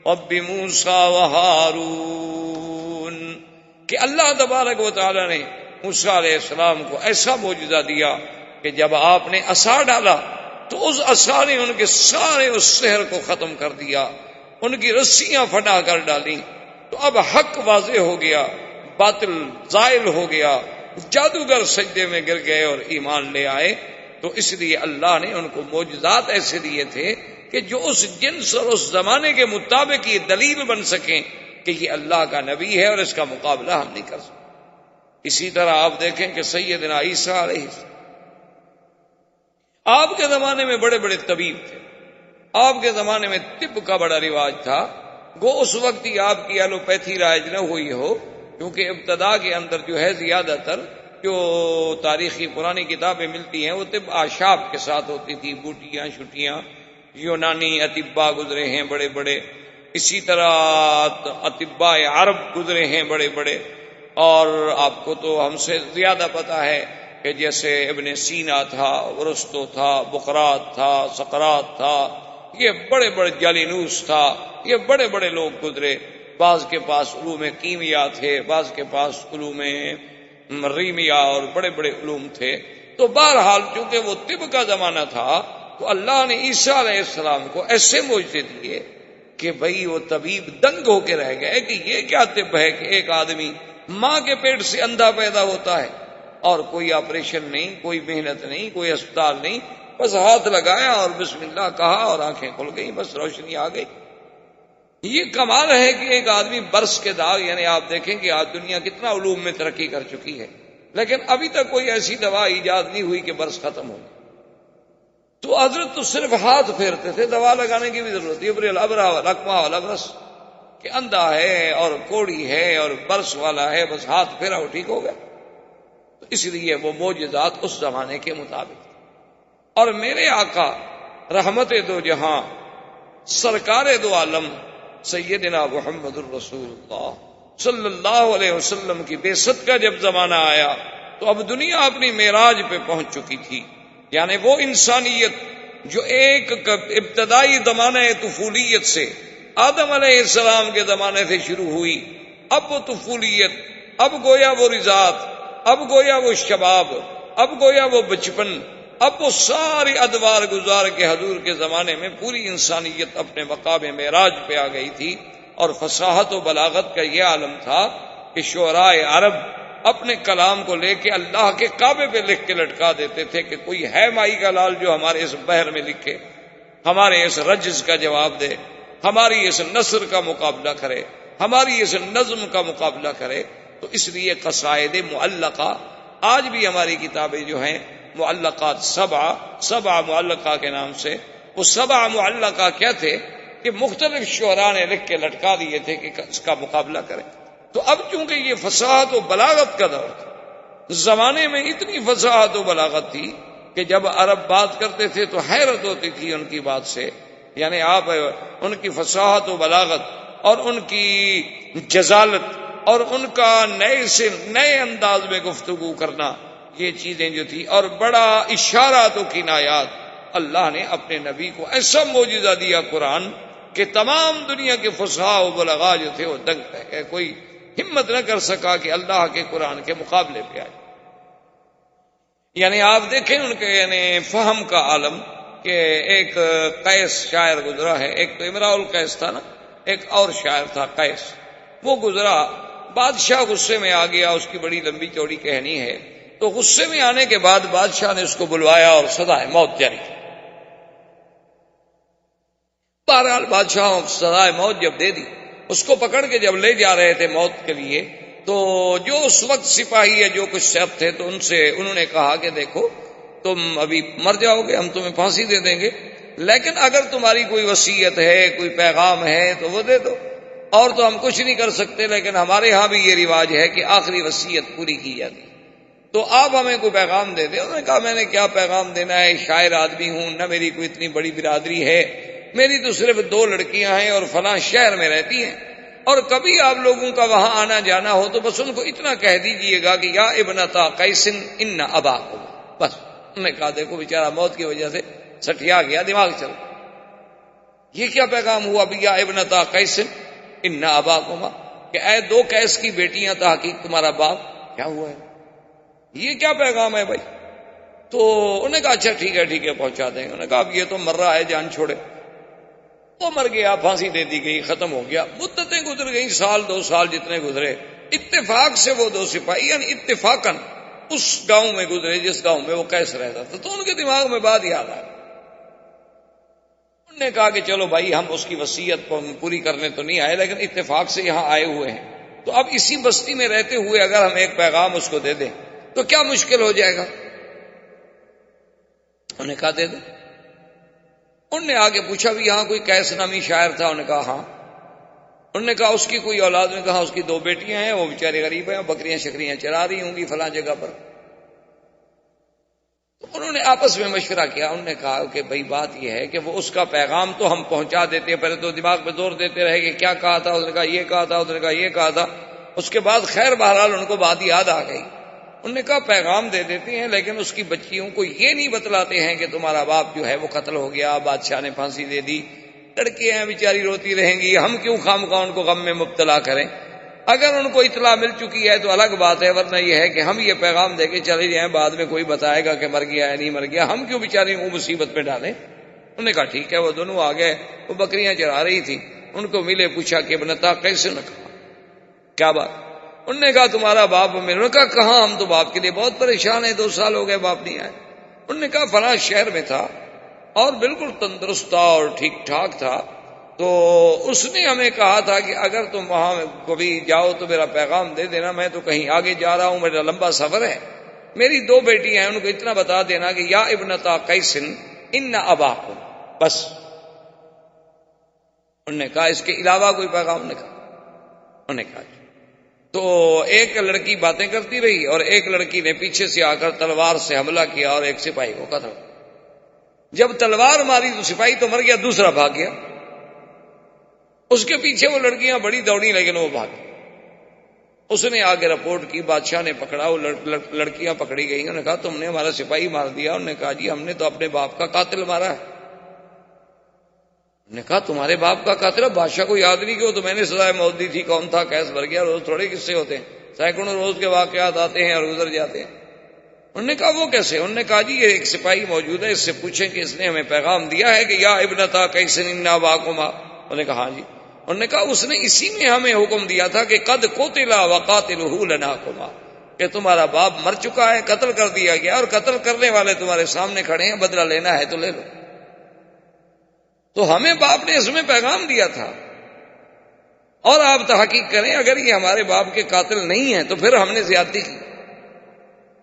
رب موسیٰ وہارون، کہ اللہ تبارک و تعالی نے موسیٰ علیہ السلام کو ایسا معجزہ دیا کہ جب آپ نے عصا ڈالا تو اس عصا نے ان کے سارے اس سحر کو ختم کر دیا، ان کی رسیاں پھٹا کر ڈالیں، تو اب حق واضح ہو گیا، باطل زائل ہو گیا، جادوگر سجدے میں گر گئے اور ایمان لے آئے۔ تو اس لیے اللہ نے ان کو معجزات ایسے دیے تھے کہ جو اس جنس اور اس زمانے کے مطابق یہ دلیل بن سکیں کہ یہ اللہ کا نبی ہے اور اس کا مقابلہ ہم نہیں کر سکتے۔ اسی طرح آپ دیکھیں کہ سیدنا عیسیٰ علیہ السلام، آپ کے زمانے میں بڑے بڑے طبیب تھے، آپ کے زمانے میں طب کا بڑا رواج تھا، گو اس وقت ہی آپ کی ایلوپیتھی رائج نہ ہوئی ہو، کیونکہ ابتدا کے اندر جو ہے زیادہ تر جو تاریخی پرانی کتابیں ملتی ہیں وہ طب آشاب کے ساتھ ہوتی تھی، بوٹیاں شٹیاں، یونانی اطباء گزرے ہیں بڑے بڑے، اسی طرح اطباء عرب گزرے ہیں بڑے بڑے، اور آپ کو تو ہم سے زیادہ پتا ہے کہ جیسے ابن سینا تھا، ارسطو تھا، بقراط تھا، سقراط تھا، یہ بڑے بڑے، جالینوس تھا، یہ بڑے بڑے لوگ گزرے، بعض کے پاس علوم کیمیا تھے، بعض کے پاس علوم ریمیا اور بڑے بڑے علوم تھے۔ تو بہرحال چونکہ وہ طب کا زمانہ تھا تو اللہ نے عیسیٰ علیہ السلام کو ایسے معجزے دیے کہ بھئی وہ طبیب دنگ ہو کے رہ گئے کہ یہ کیا طب ہے کہ ایک آدمی ماں کے پیٹ سے اندھا پیدا ہوتا ہے اور کوئی آپریشن نہیں، کوئی محنت نہیں، کوئی اسپتال نہیں، بس ہاتھ لگایا اور بسم اللہ کہا اور آنکھیں کھل گئی، بس روشنی آ گئی۔ یہ کمال ہے کہ ایک آدمی برس کے داغ، یعنی آپ دیکھیں کہ آج دنیا کتنا علوم میں ترقی کر چکی ہے، لیکن ابھی تک کوئی ایسی دوا ایجاد نہیں ہوئی کہ برس ختم ہو۔ تو حضرت تو صرف ہاتھ پھیرتے تھے، دوا لگانے کی بھی ضرورت ہے، ابر الابرا والأکمہ والابرص، کہ اندھا ہے اور کوڑی ہے اور برس والا ہے، بس ہاتھ پھیرا وہ ٹھیک ہو گیا۔ تو اس لیے وہ معجزات اس زمانے کے مطابق۔ اور میرے آقا رحمت دو جہاں، سرکار دو عالم، سیدنا محمد الرسول اللہ صلی اللہ علیہ وسلم کی بعثت کا جب زمانہ آیا تو اب دنیا اپنی معراج پہ پہنچ چکی تھی، یعنی وہ انسانیت جو ایک ابتدائی زمانہ طفولیت سے آدم علیہ السلام کے زمانے سے شروع ہوئی، اب وہ طفولیت، اب گویا وہ رضاعت، اب گویا وہ شباب، اب گویا وہ بچپن، اب وہ ساری ادوار گزار کے حضور کے زمانے میں پوری انسانیت اپنے مقام معراج پہ آ گئی تھی۔ اور فصاحت و بلاغت کا یہ عالم تھا کہ شعراء عرب اپنے کلام کو لے کے اللہ کے کعبے پہ لکھ کے لٹکا دیتے تھے کہ کوئی ہے مائی کا لال جو ہمارے اس بحر میں لکھے، ہمارے اس رجز کا جواب دے، ہماری اس نثر کا مقابلہ کرے، ہماری اس نظم کا مقابلہ کرے۔ تو اس لیے قصائد معلقہ آج بھی ہماری کتابیں جو ہیں معلقات سبع معلقہ کے نام سے، وہ سبع معلقہ کیا تھے کہ مختلف شعراء نے لکھ کے لٹکا دیے تھے کہ اس کا مقابلہ کریں۔ تو اب چونکہ یہ فصاحت و بلاغت کا دور تھا، زمانے میں اتنی فصاحت و بلاغت تھی کہ جب عرب بات کرتے تھے تو حیرت ہوتی تھی ان کی بات سے، یعنی آپ ان کی فصاحت و بلاغت اور ان کی جزالت اور ان کا نئے سے نئے انداز میں گفتگو کرنا، یہ چیزیں جو تھی، اور بڑا اشارات و کنایات، اللہ نے اپنے نبی کو ایسا معجزہ دیا قرآن کہ تمام دنیا کے فصحاء و بلغاء جو تھے وہ دنگ رہ گئے، کوئی ہمت نہ کر سکا کہ اللہ کے قرآن کے مقابلے پہ آئے۔ یعنی آپ دیکھیں ان کے یعنی فہم کا عالم، کہ ایک قیس شاعر گزرا ہے، ایک تو امراء القیس تھا نا، ایک اور شاعر تھا قیس، وہ گزرا، بادشاہ غصے میں آ گیا، اس کی بڑی لمبی چوڑی کہانی ہے۔ تو غصے میں آنے کے بعد بادشاہ نے اس کو بلوایا اور سزائے موت جاری کی۔ بہرحال بادشاہ سزائے موت جب دے دی، اس کو پکڑ کے جب لے جا رہے تھے موت کے لیے، تو جو اس وقت سپاہی ہے جو کچھ سیف تھے، تو انہوں نے کہا کہ دیکھو تم ابھی مر جاؤ گے، ہم تمہیں پھانسی دے دیں گے، لیکن اگر تمہاری کوئی وصیت ہے، کوئی پیغام ہے تو وہ دے دو، اور تو ہم کچھ نہیں کر سکتے، لیکن ہمارے ہاں بھی یہ رواج ہے کہ آخری وصیت پوری کی جاتی، تو آپ ہمیں کوئی پیغام دے دیں۔ انہوں نے کہا میں نے کیا پیغام دینا ہے، شاعر آدمی ہوں، نہ میری کوئی اتنی بڑی برادری ہے، میری تو صرف 2 لڑکیاں ہیں اور فلاں شہر میں رہتی ہیں، اور کبھی آپ لوگوں کا وہاں آنا جانا ہو تو بس ان کو اتنا کہہ دیجئے گا کہ یا ابنتا قیس ان اباکم، بس۔ انہوں نے کہا دیکھو بیچارہ موت کی وجہ سے سٹیا گیا، دماغ چل، یہ کیا پیغام ہوا بھی یا ابنتا قیس ان اباکما، کہ اے 2 قیس کی بیٹیاں تحقیق تمہارا باپ کیا ہوا ہے، یہ کیا پیغام ہے بھائی؟ تو انہوں نے کہا اچھا ٹھیک ہے پہنچا دیں گے۔ انہوں نے کہا اب یہ تو مر رہا ہے، جان چھوڑے، وہ مر گیا، پھانسی دے دی گئی، ختم ہو گیا۔ مدتیں گزر گئیں، سال 2 سال جتنے گزرے، اتفاق سے وہ 2 سپاہی یعنی اتفاقاً اس گاؤں میں گزرے جس گاؤں میں وہ قیس رہتا تھا، تو ان کے دماغ میں بات یاد آئی۔ انہوں نے کہا کہ چلو بھائی ہم اس کی وصیت پوری کرنے تو نہیں آئے، لیکن اتفاق سے یہاں آئے ہوئے ہیں، تو اب اسی بستی میں رہتے ہوئے اگر ہم ایک پیغام اس کو دے دیں تو کیا مشکل ہو جائے گا؟ انہوں نے کہا دے دیں۔ انہوں نے آگے پوچھا بھی یہاں کوئی قیس نامی شاعر تھا؟ انہوں نے کہا ہاں۔ انہوں نے کہا اس کی کوئی اولاد؟ نے کہا اس کی 2 بیٹیاں ہیں، وہ بیچارے غریب ہیں، بکریاں شکریاں چرا رہی ہوں گی فلاں جگہ پر۔ تو انہوں نے آپس میں مشورہ کیا، انہوں نے کہا کہ بھئی بات یہ ہے کہ وہ اس کا پیغام تو ہم پہنچا دیتے ہیں، پہلے تو دماغ پہ زور دیتے رہے کہ کیا کہا تھا، اس نے کہا یہ کہا تھا، اس نے کہا یہ کہا تھا، اس کے بعد خیر بہرحال ان کو بات یاد آ گئی۔ انہوں نے کہا پیغام دے دیتے ہیں لیکن اس کی بچیوں کو یہ نہیں بتلاتے ہیں کہ تمہارا باپ جو ہے وہ قتل ہو گیا، بادشاہ نے پھانسی دے دی، لڑکیاں بیچاری روتی رہیں گی، ہم کیوں خواہ ان کو غم میں مبتلا کریں؟ اگر ان کو اطلاع مل چکی ہے تو الگ بات ہے، ورنہ یہ ہے کہ ہم یہ پیغام دے کے چلے جائیں، بعد میں کوئی بتائے گا کہ مر گیا ہے نہیں مر گیا، ہم کیوں بیچاری کو مصیبت میں ڈالیں؟ انہوں نے کہا ٹھیک ہے۔ وہ دونوں آ گئے، وہ بکریاں چرا رہی تھی، ان کو ملے، پوچھا کہ ابنتا کیسے؟ نہ کہا کیا بات؟ انہوں نے کہا تمہارا باپ میرے۔ انہوں نے کہا کہاں، ہم تو باپ کے لیے بہت پریشان ہیں، 2 سال ہو گئے باپ نہیں آئے۔ انہوں نے کہا فلاں شہر میں تھا اور بالکل تندرست تھا اور ٹھیک ٹھاک تھا، تو اس نے ہمیں کہا تھا کہ اگر تم وہاں کبھی جاؤ تو میرا پیغام دے دینا، میں تو کہیں آگے جا رہا ہوں، میرا لمبا سفر ہے، میری 2 بیٹی ہیں، ان کو اتنا بتا دینا کہ یا ابنتا قیس ان اباکم، بس۔ انہوں نے کہا اس کے علاوہ کوئی پیغام؟ نے کہا، انہوں نے کہا تو ایک لڑکی باتیں کرتی رہی اور ایک لڑکی نے پیچھے سے آ کر تلوار سے حملہ کیا اور ایک سپاہی کو قتل۔ جب تلوار ماری تو سپاہی تو مر گیا، دوسرا بھاگ گیا، اس کے پیچھے وہ لڑکیاں بڑی دوڑی لیکن وہ بھاگ گئی۔ اس نے آگے رپورٹ کی، بادشاہ نے پکڑا، وہ لڑکیاں پکڑی گئی۔ انہوں نے کہا تم نے ہمارا سپاہی مار دیا۔ انہوں نے کہا جی ہم نے تو اپنے باپ کا قاتل مارا ہے۔ نے کہا تمہارے باپ کا قاتل ہے؟ بادشاہ کو یاد نہیں کہ وہ تو میں نے سزائے موت دی تھی، کون تھا؟ کیس بھر گیا، روز تھوڑے قصے ہوتے ہیں، سینکڑوں روز کے واقعات آتے ہیں اور گزر جاتے ہیں۔ انہوں نے کہا وہ کیسے؟ انہوں نے کہا جی یہ ایک سپاہی موجود ہے، اس سے پوچھیں کہ اس نے ہمیں پیغام دیا ہے کہ یا ابنتا کیس ان اباکما۔ انہوں نے کہا ہاں جی۔ انہوں نے کہا اس نے اسی میں ہمیں حکم دیا تھا کہ قد قتل وقاتلہ لناکما، کہ تمہارا باپ مر چکا ہے، قتل کر دیا گیا اور قتل کرنے والے تمہارے سامنے کھڑے ہیں، بدلہ لینا ہے تو لے لو۔ تو ہمیں باپ نے اس میں پیغام دیا تھا، اور آپ تحقیق کریں اگر یہ ہمارے باپ کے قاتل نہیں ہیں تو پھر ہم نے زیادتی کی،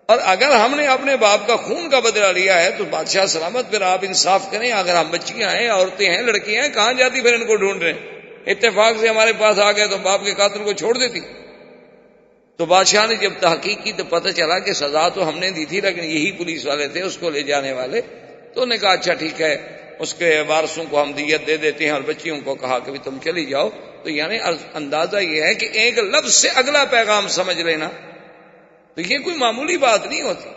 اور اگر ہم نے اپنے باپ کا خون کا بدلہ لیا ہے تو بادشاہ سلامت، پھر آپ انصاف کریں۔ اگر ہم بچیاں ہیں، عورتیں ہیں، لڑکیاں ہیں، کہاں جاتی پھر ان کو ڈھونڈ رہے ہیں؟ اتفاق سے ہمارے پاس آ گئے تو باپ کے قاتل کو چھوڑ دیتی۔ تو بادشاہ نے جب تحقیق کی تو پتہ چلا کہ سزا تو ہم نے دی تھی لیکن یہی پولیس والے تھے اس کو لے جانے والے۔ تو انہوں نے کہا اچھا ٹھیک ہے، اس کے وارثوں کو ہم دیت دے دیتے ہیں، اور بچیوں کو کہا کہ تم چلی جاؤ۔ تو یعنی اندازہ یہ ہے کہ ایک لفظ سے اگلا پیغام سمجھ لینا، تو یہ کوئی معمولی بات نہیں ہوتی۔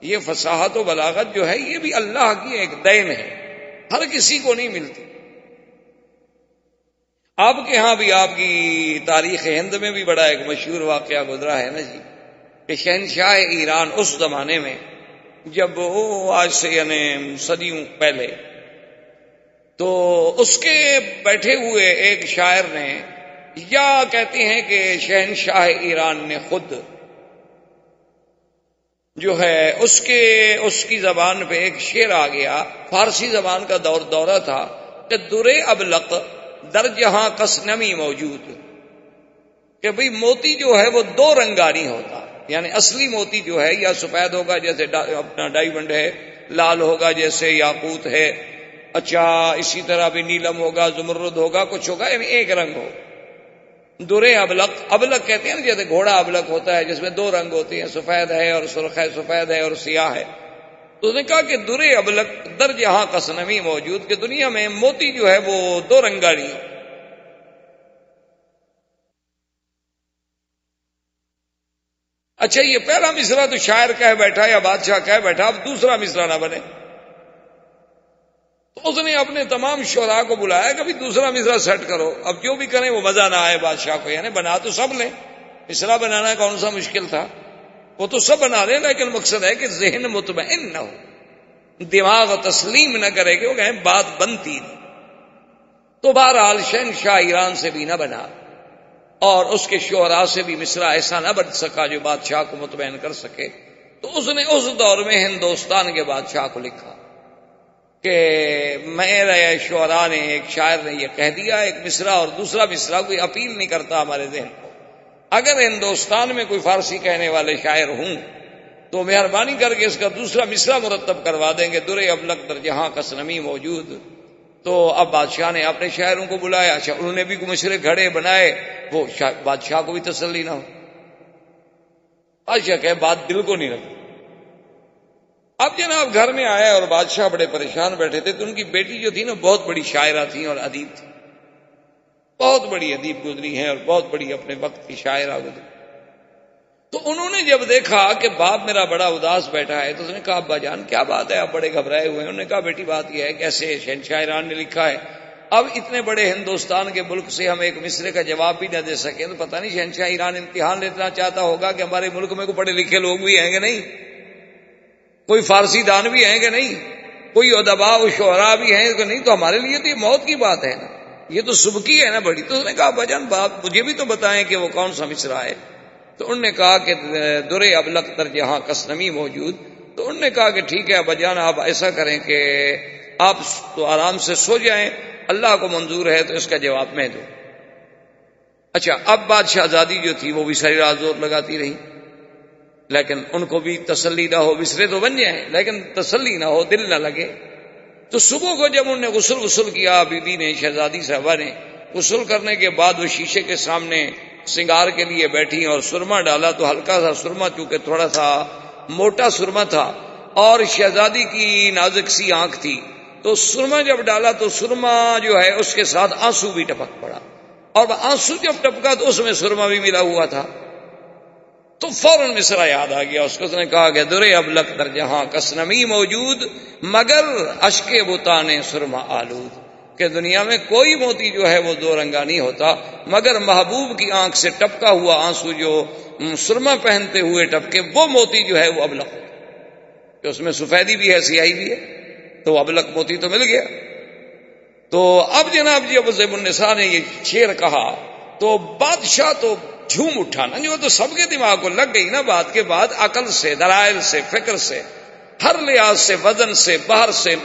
یہ فصاحت و بلاغت جو ہے یہ بھی اللہ کی ایک دین ہے، ہر کسی کو نہیں ملتی۔ آپ کے ہاں بھی، آپ کی تاریخ ہند میں بھی بڑا ایک مشہور واقعہ گزرا ہے نا جی، کہ شہنشاہ ایران اس زمانے میں، جب وہ آج سے یعنی صدیوں پہلے، تو اس کے بیٹھے ہوئے ایک شاعر نے، یا کہتے ہیں کہ شہنشاہ ایران نے خود جو ہے اس کی زبان پہ ایک شعر آ گیا، فارسی زبان کا دورہ تھا کہ درے ابلق در جہاں کس نمی موجود، کہ بھئی موتی جو ہے وہ 2 رنگا نہیں ہوتا، یعنی اصلی موتی جو ہے یا سفید ہوگا جیسے اپنا ڈائیمنڈ ہے، لال ہوگا جیسے یاقوت ہے، اچھا اسی طرح بھی نیلم ہوگا، زمرد ہوگا، کچھ ہوگا، یعنی ایک رنگ ہو۔ درے ابلق، ابلق کہتے ہیں نا جیسے گھوڑا ابلق ہوتا ہے جس میں 2 رنگ ہوتے ہیں، سفید ہے اور سرخ ہے، سفید ہے اور سیاہ ہے۔ تو اس نے کہا کہ درے ابلق در جہاں قسنمی موجود، کہ دنیا میں موتی جو ہے وہ 2 رنگا نہیں۔ اچھا یہ پہلا مصرع تو شاعر کہہ بیٹھا یا بادشاہ کہہ بیٹھا، اب دوسرا مصرع نہ بنے۔ تو اس نے اپنے تمام شعراء کو بلایا کہ دوسرا مصرع سیٹ کرو، اب جو بھی کریں وہ مزہ نہ آئے بادشاہ کو، یعنی بنا تو سب لیں، مصرع بنانا کون سا مشکل تھا، وہ تو سب بنا لیں، لیکن مقصد ہے کہ ذہن مطمئن نہ ہو، دماغ تسلیم نہ کرے کہ وہ کہیں بات بنتی نہیں۔ تو بہرحال شہنشاہ ایران سے بھی نہ بنا اور اس کے شعراء سے بھی مصرع ایسا نہ بن سکا جو بادشاہ کو مطمئن کر سکے۔ تو اس نے اس دور میں ہندوستان کے بادشاہ کو لکھا کہ میرے شعراء نے، ایک شاعر نے یہ کہہ دیا، ایک مصرع اور دوسرا مصرع کوئی اپیل نہیں کرتا ہمارے ذہن کو، اگر ہندوستان میں کوئی فارسی کہنے والے شاعر ہوں تو مہربانی کر کے اس کا دوسرا مصرع مرتب کروا دیں گے، درے ابلغ در جہاں کس نمی موجود۔ تو اب بادشاہ نے اپنے شاعروں کو بلایا، اچھا انہوں نے بھی کوئی مشرے گھڑے بنائے، وہ بادشاہ کو بھی تسلی نہ ہو۔ بادشاہ کہے بات دل کو نہیں رکھتی۔ اب جناب گھر میں آیا اور بادشاہ بڑے پریشان بیٹھے تھے، تو ان کی بیٹی جو تھی نا بہت بڑی شاعرہ تھی اور ادیب تھی، بہت بڑی ادیب گزری ہیں اور بہت بڑی اپنے وقت کی شاعرہ گزری۔ تو انہوں نے جب دیکھا کہ باپ میرا بڑا اداس بیٹھا ہے تو اس نے کہا ابا جان کیا بات ہے، آپ بڑے گھبرائے ہوئے ہیں؟ انہوں نے کہا بیٹی بات یہ ہے کہ ایسے شہنشاہ ایران نے لکھا ہے، اب اتنے بڑے ہندوستان کے ملک سے ہم ایک مصرے کا جواب بھی نہ دے سکیں تو پتہ نہیں شہنشاہ ایران امتحان لینا چاہتا ہوگا کہ ہمارے ملک میں کوئی پڑھے لکھے لوگ بھی ہیں کہ نہیں، کوئی فارسی دان بھی ہیں کہ نہیں، کوئی ادباء و شعراء بھی ہیں کہ نہیں، تو ہمارے لیے تو یہ موت کی بات ہے نا، یہ تو سبکی ہے نا بڑی۔ تو اس نے کہا ابا جان بات مجھے بھی تو بتائیں کہ وہ کون سا مصرع ہے۔ تو انہوں نے کہا کہ درے ابلغ در جہاں کس نمی موجود۔ تو انہوں نے کہا کہ ٹھیک ہے ابا جان آپ ایسا کریں کہ آپ تو آرام سے سو جائیں، اللہ کو منظور ہے تو اس کا جواب میں دوں۔ اچھا اب بات شہزادی جو تھی وہ بھی ساری رات زور لگاتی رہی، لیکن ان کو بھی تسلی نہ ہو، مصرے تو بن جائیں لیکن تسلی نہ ہو، دل نہ لگے۔ تو صبح کو جب انہوں نے غسل کیا، بی بی نے شہزادی صاحبہ نے غسل کرنے کے بعد وہ شیشے کے سامنے سنگار کے لیے بیٹھی اور سرما ڈالا، تو ہلکا سا سرما چونکہ تھوڑا سا موٹا سرما تھا اور شہزادی کی نازک سی آنکھ تھی، تو سرما جب ڈالا تو سرما جو ہے اس کے ساتھ آنسو بھی ٹپک پڑا، اور آنسو جب ٹپکا تو اس میں سرما بھی ملا ہوا تھا۔ تو فوراً مصرع یاد آ گیا اس کو، اس نے کہا کہ درے ابلغ در جہاں کس نمی موجود مگر اشک بتانے سرما آلود، کہ دنیا میں کوئی موتی جو ہے وہ دو رنگا نہیں ہوتا مگر محبوب کی آنکھ سے ٹپکا ہوا آنسو جو سرما پہنتے ہوئے ٹپکے، وہ موتی جو ہے وہ ابلغ کہ اس میں سفیدی بھی ہے سیاہی بھی ہے، تو ابلغ موتی تو مل گیا۔ تو اب جناب جی ابو زیب النساء نے یہ شعر کہا تو بادشاہ تو جھوم اٹھا نا، جو تو سب کے دماغ کو لگ گئی نا بات کے بعد، عقل سے، دلائل سے، فکر سے، ہر لحاظ سے، وزن سے، باہر سے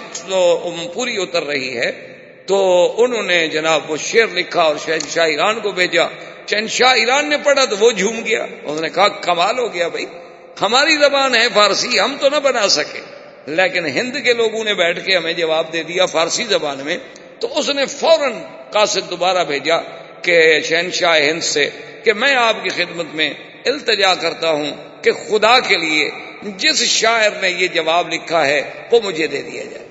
پوری اتر رہی ہے۔ تو انہوں نے جناب وہ شعر لکھا اور شہنشاہ ایران کو بھیجا، شہنشاہ ایران نے پڑھا تو وہ جھوم گیا، انہوں نے کہا کمال ہو گیا بھائی، ہماری زبان ہے فارسی، ہم تو نہ بنا سکے لیکن ہند کے لوگوں نے بیٹھ کے ہمیں جواب دے دیا فارسی زبان میں۔ تو اس نے فوراً قاصد دوبارہ بھیجا کہ شہنشاہ ہند سے کہ میں آپ کی خدمت میں التجا کرتا ہوں کہ خدا کے لیے جس شاعر نے یہ جواب لکھا ہے وہ مجھے دے دیا جائے۔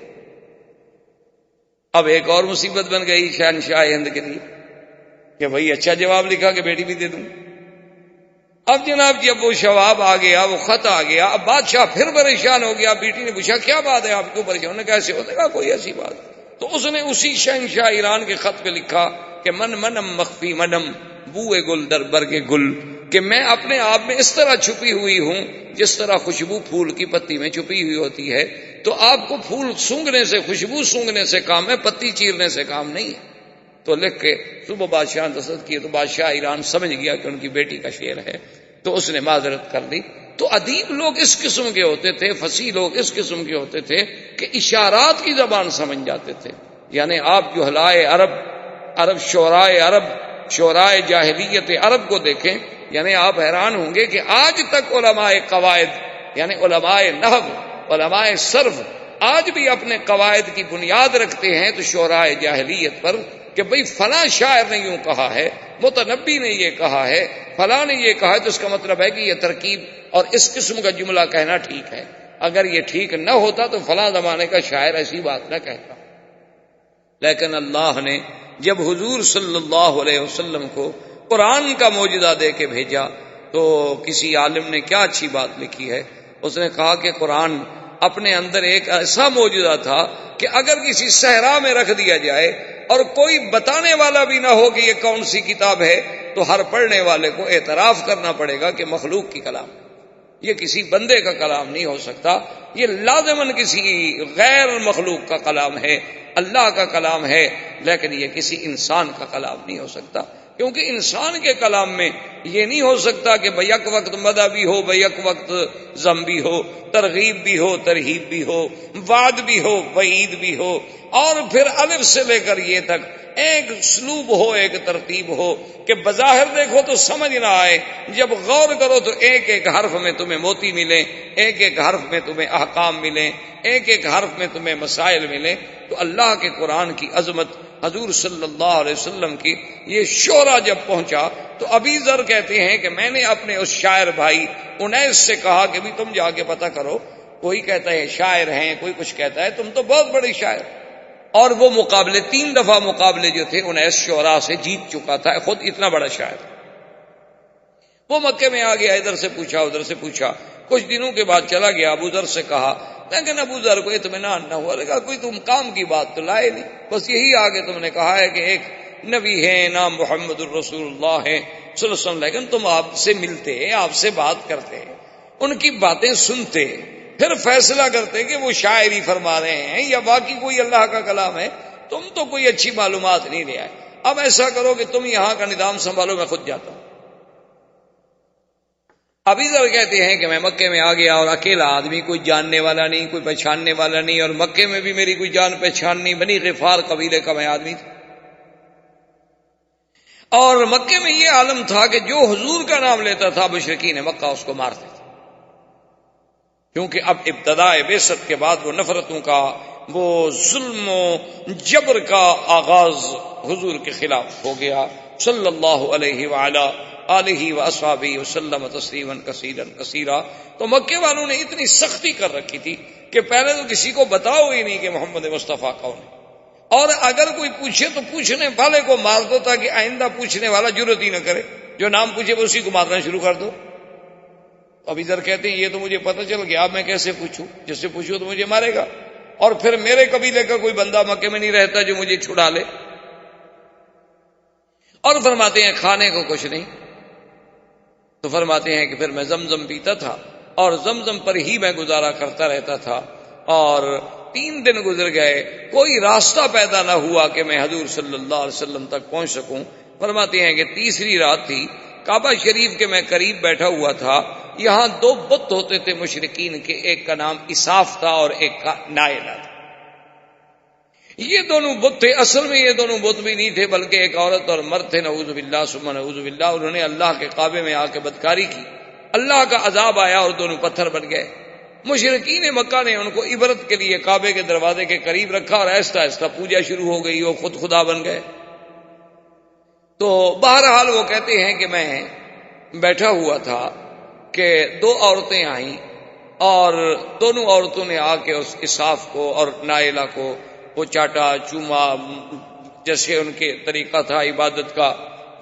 اب ایک اور مصیبت بن گئی شہنشاہ ہند کے لیے کہ بھائی اچھا جواب لکھا کہ بیٹی بھی دے دوں۔ اب جناب جب وہ جواب آ گیا، وہ خط آ گیا، اب بادشاہ پھر پریشان ہو گیا۔ بیٹی نے پوچھا کیا بات ہے آپ کیوں پریشان؟ انہوں نے کہا ایسے ہوتا ہے، کوئی ایسی بات۔ تو اس نے اسی شہنشاہ ایران کے خط پہ لکھا کہ من منم مخفی منم بوئے گل در برگ گل، کہ میں اپنے آپ میں اس طرح چھپی ہوئی ہوں جس طرح خوشبو پھول کی پتی میں چھپی ہوئی ہوتی ہے۔ تو آپ کو پھول سونگھنے سے، خوشبو سونگھنے سے کام ہے، پتی چیرنے سے کام نہیں ہے۔ تو لکھ کے صبح بادشاہ نے دستخط کیے تو بادشاہ ایران سمجھ گیا کہ ان کی بیٹی کا شعر ہے، تو اس نے معذرت کر لی۔ تو ادیب لوگ اس قسم کے ہوتے تھے، فصیح لوگ اس قسم کے ہوتے تھے کہ اشارات کی زبان سمجھ جاتے تھے۔ یعنی آپ جو جہلائے عرب شعرائے عرب، شعرائے جاہلیت عرب کو دیکھیں، یعنی آپ حیران ہوں گے کہ آج تک علماء قواعد یعنی علماء نحو، علماء صرف آج بھی اپنے قواعد کی بنیاد رکھتے ہیں تو شعرائے جاہلیت پر کہ بھئی فلاں شاعر نے یوں کہا ہے، متنبی نے یہ کہا ہے، فلاں نے یہ کہا ہے، تو اس کا مطلب ہے کہ یہ ترکیب اور اس قسم کا جملہ کہنا ٹھیک ہے، اگر یہ ٹھیک نہ ہوتا تو فلاں زمانے کا شاعر ایسی بات نہ کہتا۔ لیکن اللہ نے جب حضور صلی اللہ علیہ وسلم کو قرآن کا معجزہ دے کے بھیجا تو کسی عالم نے کیا اچھی بات لکھی ہے، اس نے کہا کہ قرآن اپنے اندر ایک ایسا معجزہ تھا کہ اگر کسی صحرا میں رکھ دیا جائے اور کوئی بتانے والا بھی نہ ہو کہ یہ کون سی کتاب ہے تو ہر پڑھنے والے کو اعتراف کرنا پڑے گا کہ مخلوق کی کلام، یہ کسی بندے کا کلام نہیں ہو سکتا، یہ لازماً کسی غیر مخلوق کا کلام ہے، اللہ کا کلام ہے، لیکن یہ کسی انسان کا کلام نہیں ہو سکتا، کیونکہ انسان کے کلام میں یہ نہیں ہو سکتا کہ بیک وقت مدح بھی ہو، بیک وقت ذم بھی ہو، ترغیب بھی ہو، ترہیب بھی ہو، وعد بھی ہو، وعید بھی ہو، اور پھر الف سے لے کر یہ تک ایک اسلوب ہو، ایک ترتیب ہو کہ بظاہر دیکھو تو سمجھ نہ آئے، جب غور کرو تو ایک ایک حرف میں تمہیں موتی ملے، ایک ایک حرف میں تمہیں احکام ملیں، ایک ایک حرف میں تمہیں مسائل ملیں۔ تو اللہ کے قرآن کی عظمت، حضور صلی اللہ علیہ وسلم کی یہ شعرا جب پہنچا تو ابی ذر کہتے ہیں کہ میں نے اپنے اس شاعر بھائی انیس سے کہا کہ بھی تم جا کے پتہ کرو، کوئی کہتا ہے شاعر ہیں، کوئی کچھ کہتا ہے، تم تو بہت بڑے شاعر۔ اور وہ مقابلے 3 دفعہ مقابلے جو تھے انیس شعراء سے جیت چکا تھا، خود اتنا بڑا شاعر۔ وہ مکے میں آ گیا، ادھر سے پوچھا ادھر سے پوچھا، کچھ دنوں کے بعد چلا گیا، ابو ذر سے کہا، لیکن ابو ذر کو اطمینان نہ ہوا، لگا کوئی تم کام کی بات تو لائے نہیں، بس یہی آگے تم نے کہا ہے کہ ایک نبی ہے، نام محمد الرسول اللہ ہے صلی اللہ علیہ وسلم، لیکن تم آپ سے ملتے، آپ سے بات کرتے، ان کی باتیں سنتے، پھر فیصلہ کرتے کہ وہ شاعری فرما رہے ہیں یا باقی کوئی اللہ کا کلام ہے، تم تو کوئی اچھی معلومات نہیں لے آئے۔ اب ایسا کرو کہ تم یہاں کا نظام سنبھالو، میں خود جاتا ہوں۔ ابھی ذر کہتے ہیں کہ میں مکے میں آ گیا اور اکیلا آدمی، کوئی جاننے والا نہیں، کوئی پہچاننے والا نہیں، اور مکے میں بھی میری کوئی جان پہچان نہیں، بنی غفار قبیلے کا میں آدمی تھا۔ اور مکے میں یہ عالم تھا کہ جو حضور کا نام لیتا تھا مشرکین مکہ اس کو مارتے تھے، کیونکہ اب ابتداء بعثت کے بعد وہ نفرتوں کا، وہ ظلم و جبر کا آغاز حضور کے خلاف ہو گیا صلی اللہ علیہ وعلا آلہ واصحابہ وسلم تسلیما کثیرا کثیرا۔ تو مکے والوں نے اتنی سختی کر رکھی تھی کہ پہلے تو کسی کو بتاؤ ہی نہیں کہ محمد مصطفیٰ کون ہے، اور اگر کوئی پوچھے تو پوچھنے والے کو مار دو تاکہ آئندہ پوچھنے والا جرت ہی نہ کرے، جو نام پوچھے اسی کو مارنا شروع کر دو۔ ابھی ذر کہتے ہیں یہ تو مجھے پتہ چل گیا، اب میں کیسے پوچھوں، جس سے پوچھوں تو مجھے مارے گا، اور پھر میرے قبیلے کا کوئی بندہ مکے میں نہیں رہتا جو مجھے چھڑا لے۔ اور فرماتے ہیں کھانے کو کچھ نہیں، تو فرماتے ہیں کہ پھر میں زمزم پیتا تھا اور زمزم پر ہی میں گزارا کرتا رہتا تھا، اور 3 دن گزر گئے، کوئی راستہ پیدا نہ ہوا کہ میں حضور صلی اللہ علیہ وسلم تک پہنچ سکوں۔ فرماتے ہیں کہ تیسری رات تھی، کعبہ شریف کے میں قریب بیٹھا ہوا تھا، یہاں 2 بت ہوتے تھے مشرکین کے، ایک کا نام اساف تھا اور ایک کا نائلہ تھا۔ یہ دونوں بت تھے، اصل میں یہ دونوں بت بھی نہیں تھے بلکہ ایک عورت اور مرد تھے، نعوذ باللہ ثم نعوذ باللہ۔ انہوں نے اللہ کے کعبے میں آ کے بدکاری کی، اللہ کا عذاب آیا اور دونوں پتھر بن گئے۔ مشرکین مکہ نے ان کو عبرت کے لیے کعبے کے دروازے کے قریب رکھا اور آہستہ آہستہ پوجا شروع ہو گئی، وہ خود خدا بن گئے۔ تو بہرحال وہ کہتے ہیں کہ میں بیٹھا ہوا تھا کہ 2 عورتیں آئیں، اور دونوں عورتوں نے آ کے اس اساف کو اور نائلہ کو وہ چاٹا چوما، جیسے ان کے طریقہ تھا عبادت کا،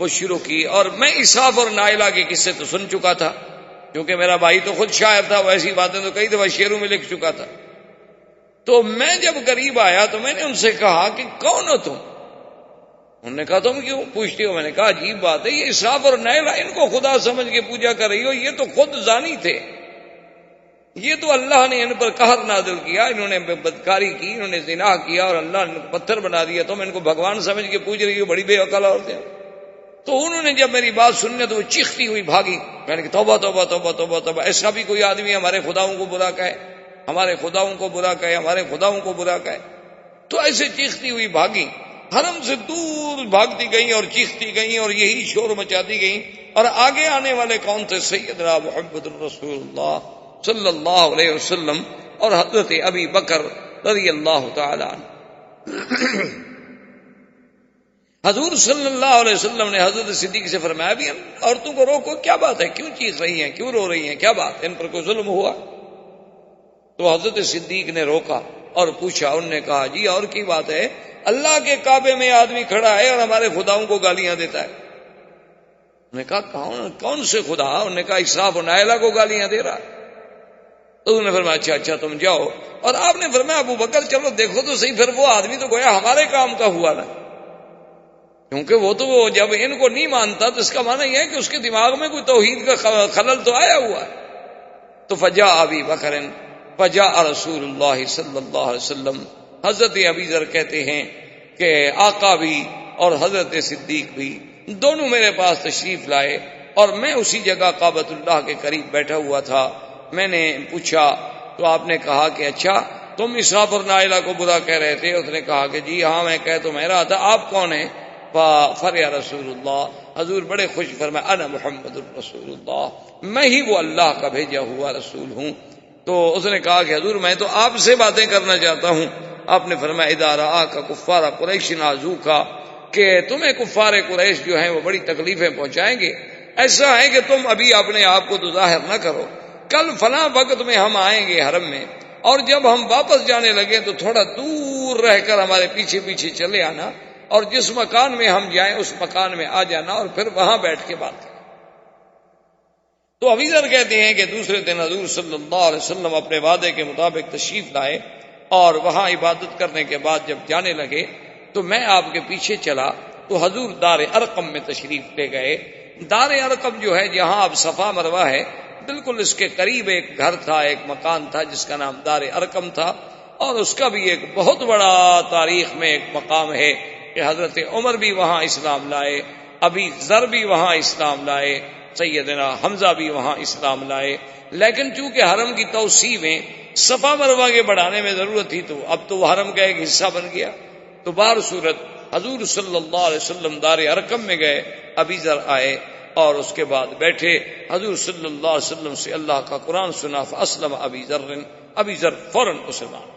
وہ شروع کی۔ اور میں اساف اور نائلہ کے قصے تو سن چکا تھا، کیونکہ میرا بھائی تو خود شاعر تھا، وہ ایسی باتیں تو کئی دفعہ شعروں میں لکھ چکا تھا۔ تو میں جب قریب آیا تو میں نے ان سے کہا کہ کون ہو تم؟ انہوں نے کہا تم کیوں پوچھتے ہو؟ میں نے کہا عجیب بات ہے، یہ اساف اور نائلہ ان کو خدا سمجھ کے پوجا کر رہی ہو، یہ تو خود زانی تھے، یہ تو اللہ نے ان پر قہر نازل کیا، انہوں نے بدکاری کی، انہوں نے زنا کیا اور اللہ نے پتھر بنا دیا، تم ان کو بھگوان سمجھ کے پوج رہی ہو، بڑی بے عقل عورتیں۔ تو انہوں نے جب میری بات سننے تو وہ چیختی ہوئی بھاگی۔ میں نے کہا توبہ توبہ توبہ توبہ توبہ، ایسا بھی کوئی آدمی ہمارے خداؤں کو برا کہے، ہمارے خداؤں کو برا کہے، ہمارے خداؤں کو برا کہے؟ تو ایسے چیختی ہوئی بھاگی، حرم سے دور بھاگتی گئیں اور چیختی گئیں اور یہی شور مچاتی گئیں۔ اور آگے آنے والے کون تھے؟ سیدنا محمد الرسول اللہ صلی اللہ علیہ وسلم اور حضرت ابی بکر رضی اللہ تعالی عنہ۔ حضور صلی اللہ علیہ وسلم نے حضرت صدیق سے فرمایا بھی عورتوں کو روکو، کیا بات ہے، کیوں چیخ رہی ہیں، کیوں رو رہی ہیں، کیا بات ہے، ان پر کوئی ظلم ہوا؟ تو حضرت صدیق نے روکا اور پوچھا، انہوں نے کہا جی اور کی بات ہے، اللہ کے کعبے میں آدمی کھڑا ہے اور ہمارے خداؤں کو گالیاں دیتا ہے۔ انہوں نے کہا کون سے خدا؟ انہوں نے کہا اسراف و نائلہ کو گالیاں دے رہا ہے۔ تو انہوں نے فرمایا اچھا تم جاؤ، اور آپ نے فرمایا ابو بکر چلو دیکھو تو صحیح، پھر وہ آدمی تو گویا ہمارے کام کا ہوا نا، کیونکہ وہ تو جب ان کو نہیں مانتا تو اس کا معنی یہ ہے کہ اس کے دماغ میں کوئی توحید کا خلل تو آیا ہوا ہے۔ تو فجاء ابی بکر فجاء رسول اللہ صلی اللہ علیہ وسلم، حضرت ابی ذر کہتے ہیں کہ آقا بھی اور حضرت صدیق بھی دونوں میرے پاس تشریف لائے، اور میں اسی جگہ کعبۃ اللہ کے قریب بیٹھا ہوا تھا۔ میں نے پوچھا تو آپ نے کہا کہ اچھا تم اسحاق اور نائلہ کو برا کہہ رہے تھے. اس نے کہا کہ جی ہاں میں کہہ تو میں رہا تھا, آپ کون ہیں؟ فریا رسول اللہ, حضور بڑے خوش فرمائے انا محمد الرسول اللہ, میں ہی وہ اللہ کا بھیجا ہوا رسول ہوں. تو اس نے کہا کہ حضور میں تو آپ سے باتیں کرنا چاہتا ہوں. آپ نے فرمایا اذا رآک کفار قریش نازوک, کہ تمہیں کفار قریش جو ہیں وہ بڑی تکلیفیں پہنچائیں گے. ایسا ہے کہ تم ابھی اپنے آپ کو تو ظاہر نہ کرو, کل فلاں وقت میں ہم آئیں گے حرم میں, اور جب ہم واپس جانے لگے تو تھوڑا دور رہ کر ہمارے پیچھے پیچھے چلے آنا, اور جس مکان میں ہم جائیں اس مکان میں آ جانا, اور پھر وہاں بیٹھ کے بات کریں. تو ابی ذر کہتے ہیں کہ دوسرے دن حضور صلی اللہ علیہ وسلم اپنے وعدے کے مطابق تشریف لائے, اور وہاں عبادت کرنے کے بعد جب جانے لگے تو میں آپ کے پیچھے چلا. تو حضور دار ارقم میں تشریف لے گئے. دار ارقم جو ہے جہاں اب صفا مروہ ہے, بالکل اس کے قریب ایک گھر تھا, ایک مکان تھا جس کا نام دار ارقم تھا, اور اس کا بھی ایک بہت بڑا تاریخ میں ایک مقام ہے کہ حضرت عمر بھی وہاں اسلام لائے, ابی ذر بھی وہاں اسلام لائے, سیدنا حمزہ بھی وہاں اسلام لائے. لیکن چونکہ حرم کی توسیع میں صفا مروہ کے بڑھانے میں ضرورت تھی, تو اب تو وہ حرم کا ایک حصہ بن گیا. تو بہر صورت حضور صلی اللہ علیہ وسلم دار ارقم میں گئے, ابی ذر آئے اور اس کے بعد بیٹھے, حضور صلی اللہ علیہ وسلم سے اللہ کا قرآن سنا. فاسلم ابی ذر, ابی ذر فوراً مسلمان.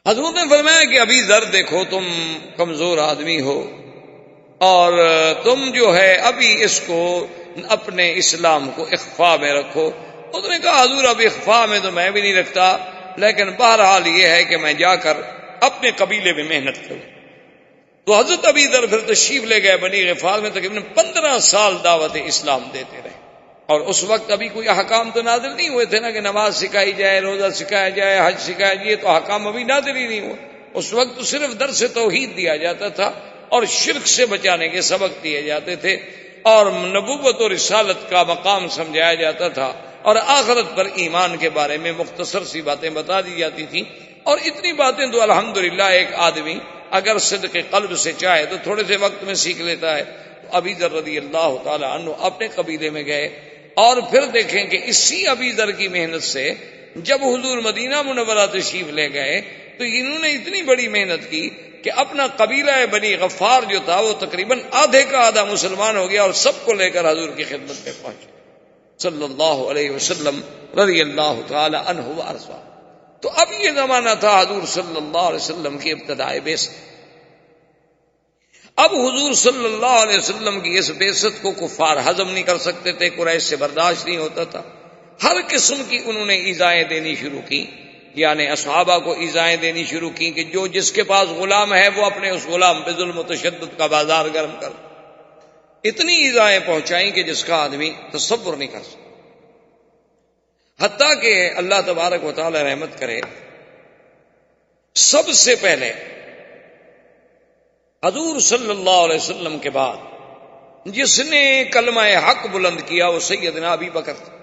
حضور نے فرمایا کہ ابی ذر دیکھو تم کمزور آدمی ہو, اور تم جو ہے ابھی اس کو اپنے اسلام کو اخفاء میں رکھو. اس نے کہا حضور اب اخفاء میں تو میں بھی نہیں رکھتا, لیکن بہرحال یہ ہے کہ میں جا کر اپنے قبیلے میں محنت کروں. تو حضرت ابی ذر پھر تشریف لے گئے بنی غفار میں, تقریباً 15 سال دعوت اسلام دیتے رہے. اور اس وقت ابھی کوئی احکام تو نازل نہیں ہوئے تھے نا, کہ نماز سکھائی جائے, روزہ سکھایا جائے, حج سکھایا جائے, یہ تو احکام ابھی نازل ہی نہیں ہوئے. اس وقت تو صرف درس توحید دیا جاتا تھا, اور شرک سے بچانے کے سبق دیے جاتے تھے, اور نبوت اور رسالت کا مقام سمجھایا جاتا تھا, اور آخرت پر ایمان کے بارے میں مختصر سی باتیں بتا دی جاتی تھیں. اور اتنی باتیں تو الحمدللہ ایک آدمی اگر صدق قلب سے چاہے تو تھوڑے سے وقت میں سیکھ لیتا ہے. تو ابی ذر رضی اللہ تعالی عنہ اپنے قبیلے میں گئے, اور پھر دیکھیں کہ اسی ابی ذر کی محنت سے جب حضور مدینہ منورہ تشریف لے گئے تو انہوں نے اتنی بڑی محنت کی کہ اپنا قبیلہ بنی غفار جو تھا وہ تقریباً آدھے کا آدھا مسلمان ہو گیا, اور سب کو لے کر حضور کی خدمت میں پہنچے صلی اللہ علیہ وسلم رضی اللہ تعالی عنہ وارضاہ. تو اب یہ زمانہ تھا حضور صلی اللہ علیہ وسلم کی ابتدائی بعثت. اب حضور صلی اللہ علیہ وسلم کی اس بعثت کو کفار ہضم نہیں کر سکتے تھے, قریش سے برداشت نہیں ہوتا تھا. ہر قسم کی انہوں نے ایذائیں دینی شروع کی, یعنی اصحابہ کو ایذائیں دینی شروع کی کہ جو جس کے پاس غلام ہے وہ اپنے اس غلام پہ ظلم و تشدد کا بازار گرم کر. اتنی ایذائیں پہنچائیں کہ جس کا آدمی تصور نہیں کر سکتا. حتیٰ کہ اللہ تبارک و تعالی رحمت کرے, سب سے پہلے حضور صلی اللہ علیہ وسلم کے بعد جس نے کلمہ حق بلند کیا وہ سیدنا ابی بکر تھا.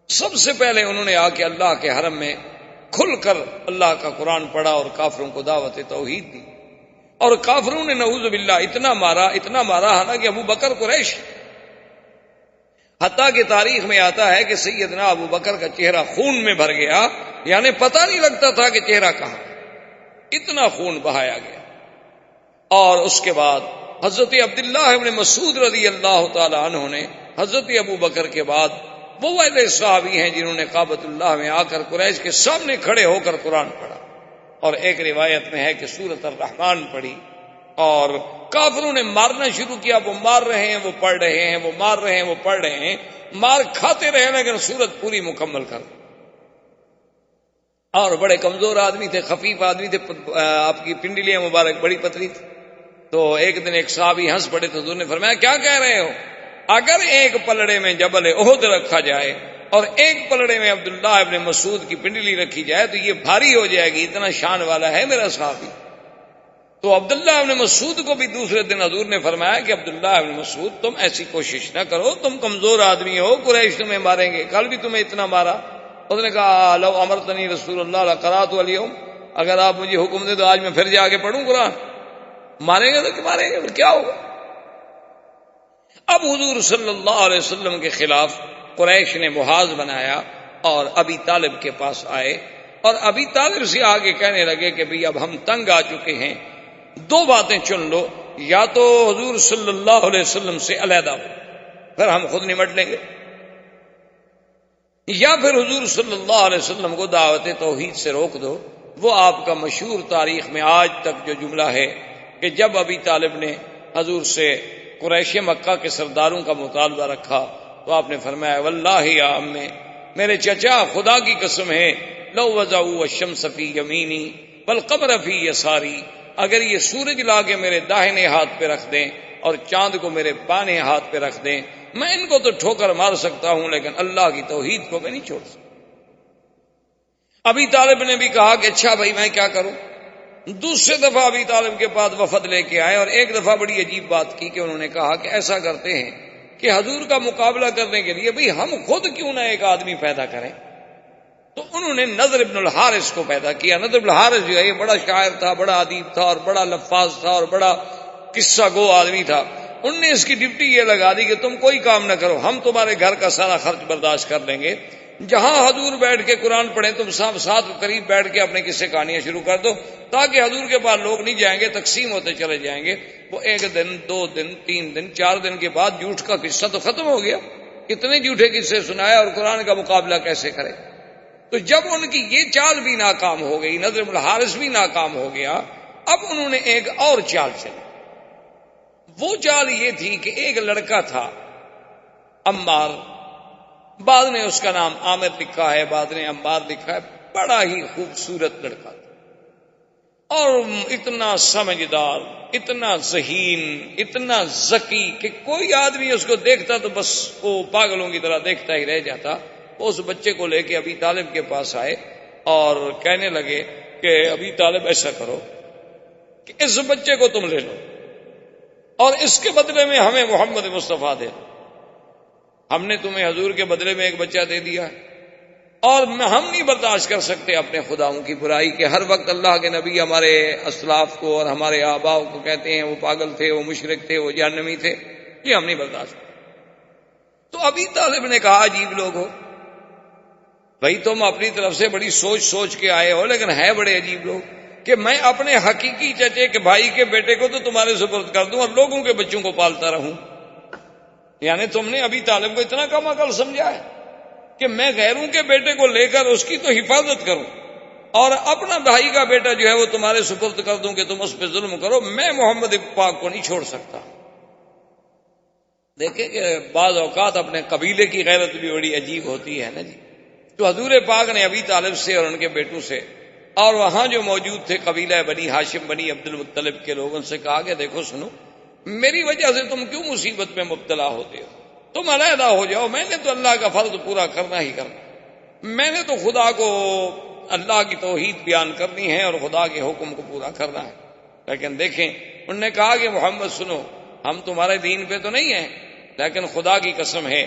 سب سے پہلے انہوں نے آ کے اللہ کے حرم میں کھل کر اللہ کا قرآن پڑھا اور کافروں کو دعوت توحید دی. اور کافروں نے نعوذ باللہ اتنا مارا, حالانکہ ابو بکر قریش. حتیٰ کہ تاریخ میں آتا ہے کہ سیدنا ابو بکر کا چہرہ خون میں بھر گیا, یعنی پتہ نہیں لگتا تھا کہ چہرہ کہاں, اتنا خون بہایا گیا. اور اس کے بعد حضرت عبداللہ ابن مسعود رضی اللہ تعالی عنہ نے حضرت ابو بکر کے بعد وہ والے صحابی ہیں جنہوں نے کعبۃ اللہ میں آ کر قریش کے سامنے کھڑے ہو کر قرآن پڑھا. اور ایک روایت میں ہے کہ سورۃ الرحمن پڑھی, اور کافروں نے مارنا شروع کیا. وہ مار رہے ہیں, وہ پڑھ رہے ہیں, وہ مار رہے ہیں, وہ پڑھ رہے ہیں, مار کھاتے رہے, لیکن سورت پوری مکمل کر. اور بڑے کمزور آدمی تھے, خفیف آدمی تھے, آپ کی پنڈلیاں مبارک بڑی پتلی تھی. تو ایک دن ایک صحابی ہنس پڑے تو حضور نے فرمایا کیا کہہ رہے ہو, اگر ایک پلڑے میں جبل احد رکھا جائے اور ایک پلڑے میں عبداللہ ابن مسعود کی پنڈلی رکھی جائے تو یہ بھاری ہو جائے گی, اتنا شان والا ہے میرا صحابی. تو عبداللہ ابن مسعود کو بھی دوسرے دن حضور نے فرمایا کہ عبداللہ ابن مسعود تم ایسی کوشش نہ کرو, تم کمزور آدمی ہو, قریش تمہیں ماریں گے, کل بھی تمہیں اتنا مارا. اس نے کہا لو امرتنی رسول اللہ لقرأت اليوم, اگر آپ مجھے حکم دیں تو آج میں پھر جا کے پڑھوں قرآن. ماریں گے تو ماریں گے, کیا ہوگا. اب حضور صلی اللہ علیہ وسلم کے خلاف قریش نے محاذ بنایا, اور ابی طالب کے پاس آئے اور ابی طالب سے آگے کہنے لگے کہ بھئی اب ہم تنگ آ چکے ہیں، دو باتیں چن لو، یا تو حضور صلی اللہ علیہ وسلم سے علیحدہ ہو پھر ہم خود نمٹ لیں گے، یا پھر حضور صلی اللہ علیہ وسلم کو دعوت توحید سے روک دو۔ وہ آپ کا مشہور تاریخ میں آج تک جو جملہ ہے کہ جب ابی طالب نے حضور سے قریش مکہ کے سرداروں کا مطالبہ رکھا تو آپ نے فرمایا واللہ یا امّے، میرے چچا خدا کی قسم ہے، لو وضعوا الشمس فی یمینی والقمر فی یساری، اگر یہ سورج لا کے میرے داہنے ہاتھ پہ رکھ دیں اور چاند کو میرے بائیں ہاتھ پہ رکھ دیں، میں ان کو تو ٹھوکر مار سکتا ہوں لیکن اللہ کی توحید کو میں نہیں چھوڑ سکتا۔ ابی طالب نے بھی کہا کہ اچھا بھائی میں کیا کروں۔ دوسرے دفعہ ابی طالب کے پاس وفد لے کے آئے اور ایک دفعہ بڑی عجیب بات کی کہ انہوں نے کہا کہ ایسا کرتے ہیں کہ حضور کا مقابلہ کرنے کے لیے بھئی ہم خود کیوں نہ ایک آدمی پیدا کریں۔ تو انہوں نے نضر ابن الحارث کو پیدا کیا۔ نضر ابن الحارث جو ہے یہ بڑا شاعر تھا، بڑا ادیب تھا اور بڑا لفاظ تھا اور بڑا قصہ گو آدمی تھا۔ ان نے اس کی ڈپٹی یہ لگا دی کہ تم کوئی کام نہ کرو، ہم تمہارے گھر کا سارا خرچ برداشت کر لیں گے، جہاں حضور بیٹھ کے قرآن پڑھیں تم ساتھ قریب بیٹھ کے اپنے قصے کہانیاں شروع کر دو، تاکہ حضور کے پاس لوگ نہیں جائیں گے، تقسیم ہوتے چلے جائیں گے۔ وہ ایک دن، 2 دن، 3 دن، 4 دن کے بعد جھوٹ کا قصہ تو ختم ہو گیا، اتنے جھوٹے قصے سنایا اور قرآن کا مقابلہ کیسے کرے۔ تو جب ان کی یہ چال بھی ناکام ہو گئی، نضر بن الحارث بھی ناکام ہو گیا، اب انہوں نے ایک اور چال چلی۔ وہ چال یہ تھی کہ ایک لڑکا تھا عمار، بعد نے اس کا نام عامر لکھا ہے، بعد نے عمار لکھا ہے، بڑا ہی خوبصورت لڑکا تھا اور اتنا سمجھدار، اتنا ذہین، اتنا ذکی کہ کوئی آدمی اس کو دیکھتا تو بس وہ پاگلوں کی طرح دیکھتا ہی رہ جاتا۔ وہ اس بچے کو لے کے ابی طالب کے پاس آئے اور کہنے لگے کہ ابی طالب ایسا کرو کہ اس بچے کو تم لے لو اور اس کے بدلے میں ہمیں محمد مصطفیٰ دے دو، ہم نے تمہیں حضور کے بدلے میں ایک بچہ دے دیا ہے اور ہم نہیں برداشت کر سکتے اپنے خداؤں کی برائی کہ ہر وقت اللہ کے نبی ہمارے اسلاف کو اور ہمارے آباؤ کو کہتے ہیں وہ پاگل تھے، وہ مشرک تھے، وہ جہنمی تھے، یہ ہم نہیں برداشت کرتے۔ تو ابی طالب نے کہا عجیب لوگ ہو بھائی، تم اپنی طرف سے بڑی سوچ کے آئے ہو، لیکن ہے بڑے عجیب لوگ کہ میں اپنے حقیقی چچے کے بھائی کے بیٹے کو تو تمہارے سپرد کر دوں اور لوگوں کے بچوں کو پالتا رہوں۔ یعنی تم نے ابی طالب کو اتنا کم عقل سمجھا ہے کہ میں غیروں کے بیٹے کو لے کر اس کی تو حفاظت کروں اور اپنا بھائی کا بیٹا جو ہے وہ تمہارے سپرد کر دوں کہ تم اس پہ ظلم کرو، میں محمد پاک کو نہیں چھوڑ سکتا۔ دیکھیں کہ بعض اوقات اپنے قبیلے کی غیرت بھی بڑی عجیب ہوتی ہے نا جی۔ تو حضور پاک نے ابی طالب سے اور ان کے بیٹوں سے اور وہاں جو موجود تھے قبیلہ بنی ہاشم بنی عبد المطلب کے لوگوں سے کہا کہ دیکھو سنو، میری وجہ سے تم کیوں مصیبت میں مبتلا ہوتے ہو؟ تم علیحدہ ہو جاؤ، میں نے تو اللہ کا فرض پورا کرنا ہی کرنا، میں نے تو خدا کو اللہ کی توحید بیان کرنی ہے اور خدا کے حکم کو پورا کرنا ہے۔ لیکن دیکھیں انہوں نے کہا کہ محمد سنو، ہم تمہارے دین پہ تو نہیں ہیں، لیکن خدا کی قسم ہے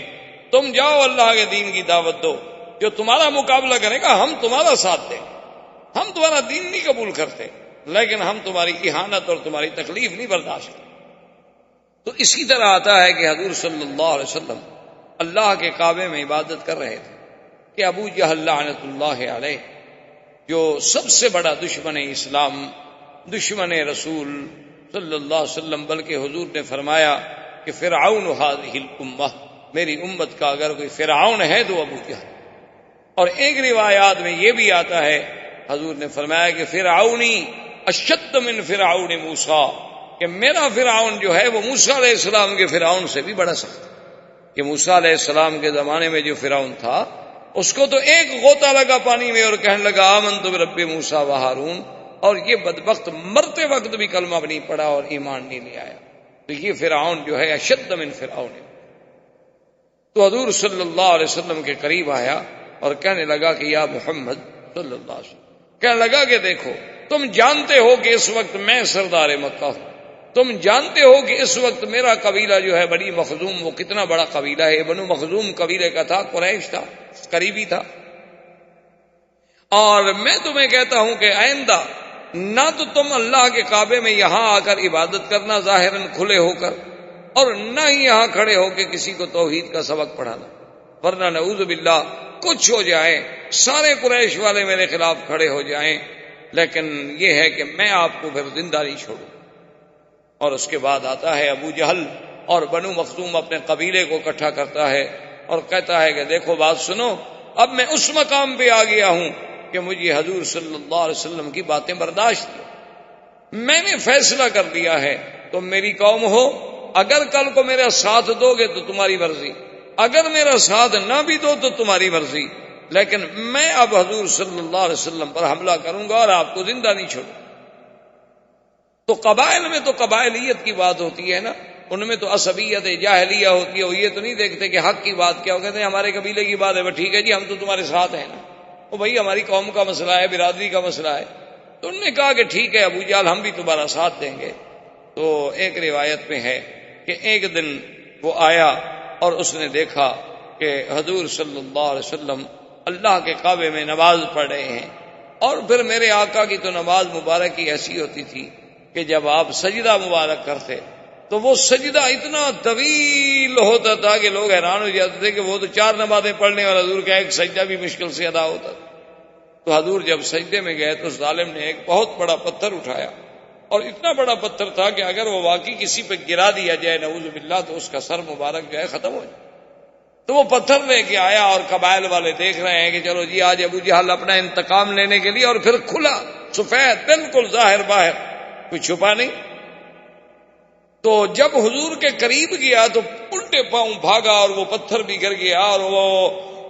تم جاؤ اللہ کے دین کی دعوت دو، جو تمہارا مقابلہ کرے گا ہم تمہارا ساتھ دیں، ہم تمہارا دین نہیں قبول کرتے لیکن ہم تمہاری اہانت اور تمہاری تکلیف نہیں برداشت کرتے۔ تو اسی طرح آتا ہے کہ حضور صلی اللہ علیہ وسلم اللہ کے کعبے میں عبادت کر رہے تھے کہ ابو جہل لعنت اللہ علیہ، جو سب سے بڑا دشمن اسلام، دشمن رسول صلی اللہ علیہ وسلم، بلکہ حضور نے فرمایا کہ فرعون هذه الامہ، میری امت کا اگر کوئی فرعون ہے تو ابو جہل۔ اور ایک روایات میں یہ بھی آتا ہے حضور نے فرمایا کہ فرعونی اشد من فرعون موسیٰ، کہ میرا فرعون جو ہے وہ موسیٰ علیہ السلام کے فرعون سے بھی بڑا سخت ہے۔ کہ موسیٰ علیہ السلام کے زمانے میں جو فرعون تھا اس کو تو ایک غوطہ لگا پانی میں اور کہنے لگا آمنت برب موسیٰ و ہارون، اور یہ بدبخت مرتے وقت بھی کلمہ نہیں پڑھا اور ایمان نہیں لے آیا۔ تو یہ فرعون جو ہے اشد من فرعون۔ تو حضور صلی اللہ علیہ وسلم کے قریب آیا اور کہنے لگا کہ یا محمد صلی اللہ علیہ وسلم، کہنے لگا کہ دیکھو تم جانتے ہو کہ اس وقت میں سردار مکہ ہوں، تم جانتے ہو کہ اس وقت میرا قبیلہ جو ہے بنی مخزوم، وہ کتنا بڑا قبیلہ ہے، بنو مخزوم قبیلے کا تھا، قریش تھا، قریبی تھا، اور میں تمہیں کہتا ہوں کہ آئندہ نہ تو تم اللہ کے کعبے میں یہاں آ کر عبادت کرنا ظاہراً کھلے ہو کر، اور نہ ہی یہاں کھڑے ہو کے کسی کو توحید کا سبق پڑھانا، ورنہ نعوذ باللہ کچھ ہو جائے، سارے قریش والے میرے خلاف کھڑے ہو جائیں، لیکن یہ ہے کہ میں آپ کو پھر زندہ نہیں چھوڑوں۔ اور اس کے بعد آتا ہے ابو جہل اور بنو مخزوم اپنے قبیلے کو اکٹھا کرتا ہے اور کہتا ہے کہ دیکھو بات سنو، اب میں اس مقام پہ آ گیا ہوں کہ مجھے حضور صلی اللہ علیہ وسلم کی باتیں برداشت ہیں، میں نے فیصلہ کر دیا ہے، تم میری قوم ہو، اگر کل کو میرا ساتھ دو گے تو تمہاری مرضی، اگر میرا ساتھ نہ بھی دو تو تمہاری مرضی، لیکن میں اب حضور صلی اللہ علیہ وسلم پر حملہ کروں گا اور آپ کو زندہ نہیں چھوڑوں۔ تو قبائل میں تو قبائلیت کی بات ہوتی ہے نا، ان میں تو عصبیت جاہلیہ ہوتی ہے، وہ یہ تو نہیں دیکھتے کہ حق کی بات کیا، وہ کہتے ہیں ہمارے قبیلے کی بات ہے، ٹھیک ہے جی ہم تو تمہارے ساتھ ہیں نا، وہ بھائی ہماری قوم کا مسئلہ ہے، برادری کا مسئلہ ہے۔ تو انہوں نے کہا کہ ٹھیک ہے ابو جہل ہم بھی تمہارا ساتھ دیں گے۔ تو ایک روایت میں ہے کہ ایک دن وہ آیا اور اس نے دیکھا کہ حضور صلی اللہ علیہ وسلم اللہ کے کعبے میں نماز پڑھ رہے ہیں، اور پھر میرے آقا کی تو نماز مبارک کی ایسی ہوتی تھی کہ جب آپ سجدہ مبارک کرتے تو وہ سجدہ اتنا طویل ہوتا تھا کہ لوگ حیران ہو جاتے تھے کہ وہ تو 4 نمازیں پڑھنے والا حضور کا ایک سجدہ بھی مشکل سے ادا ہوتا تھا۔ تو حضور جب سجدے میں گئے تو ظالم نے ایک بہت بڑا پتھر اٹھایا، اور اتنا بڑا پتھر تھا کہ اگر وہ واقعی کسی پہ گرا دیا جائے نعوذ باللہ تو اس کا سر مبارک جو ہے ختم ہو جائے۔ تو وہ پتھر لے کے آیا اور قبائل والے دیکھ رہے ہیں کہ چلو جی آج ابو جہل اپنا انتقام لینے کے لیے، اور پھر کھلا سفید بالکل ظاہر باہر، کوئی چھپا نہیں۔ تو جب حضور کے قریب گیا تو الٹے پاؤں بھاگا اور وہ پتھر بھی گر گیا، اور وہ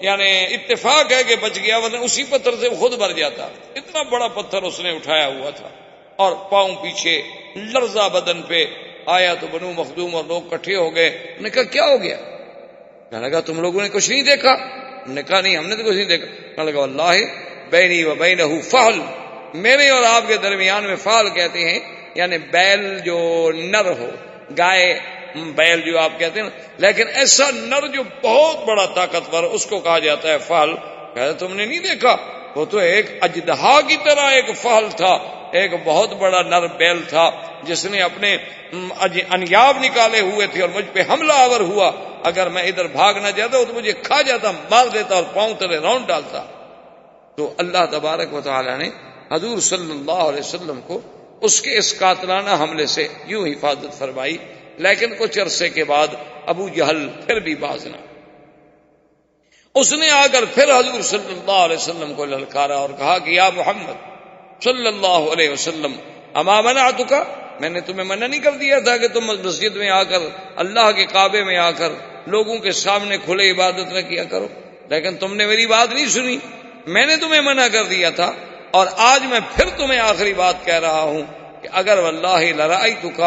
یعنی اتفاق ہے کہ بچ گیا، ورنہ اسی پتھر سے خود مر جاتا۔ اتنا بڑا پتھر اس نے اٹھایا ہوا تھا، اور پاؤں پیچھے لرزہ بدن پہ آیا۔ تو بنو مخزوم اور لوگ کٹھے ہو گئے، انہوں نے کہا کیا ہو گیا؟ کہنے لگا تم لوگوں نے کچھ نہیں دیکھا؟ انہوں نے کہا نہیں ہم نے تو کچھ نہیں دیکھا۔ کہنے لگا واللہ بینی و بینہ فحل، میرے اور آپ کے درمیان میں فحل کہتے ہیں یعنی بیل جو نر ہو، گائے بیل جو آپ کہتے ہیں نا، لیکن ایسا نر جو بہت بڑا طاقتور اس کو کہا جاتا ہے فحل۔ کہتے تم نے نہیں دیکھا؟ وہ تو ایک اژدہا کی طرح ایک فحل تھا، ایک بہت بڑا نر بیل تھا جس نے اپنے انیاب نکالے ہوئے تھے اور مجھ پہ حملہ آور ہوا۔ اگر میں ادھر بھاگ نہ جاتا تو مجھے کھا جاتا، مار دیتا اور پاؤں تلے راؤنڈ ڈالتا۔ تو اللہ تبارک و تعالی نے حضور صلی اللہ علیہ وسلم کو اس کے اس قاتلانہ حملے سے یوں حفاظت فرمائی، لیکن کچھ عرصے کے بعد ابو جہل پھر بھی باز نہ، اس نے آ کر پھر حضور صلی اللہ علیہ وسلم کو للکارا اور کہا کہ یا محمد صلی اللہ علیہ وسلم اما منعتک، میں نے تمہیں منع نہیں کر دیا تھا کہ تم مسجد میں آ کر اللہ کے کعبے میں آ کر لوگوں کے سامنے کھلے عبادت نہ کیا کرو، لیکن تم نے میری بات نہیں سنی، میں نے تمہیں منع کر دیا تھا، اور آج میں پھر تمہیں آخری بات کہہ رہا ہوں کہ اگر واللہ لرأیتک،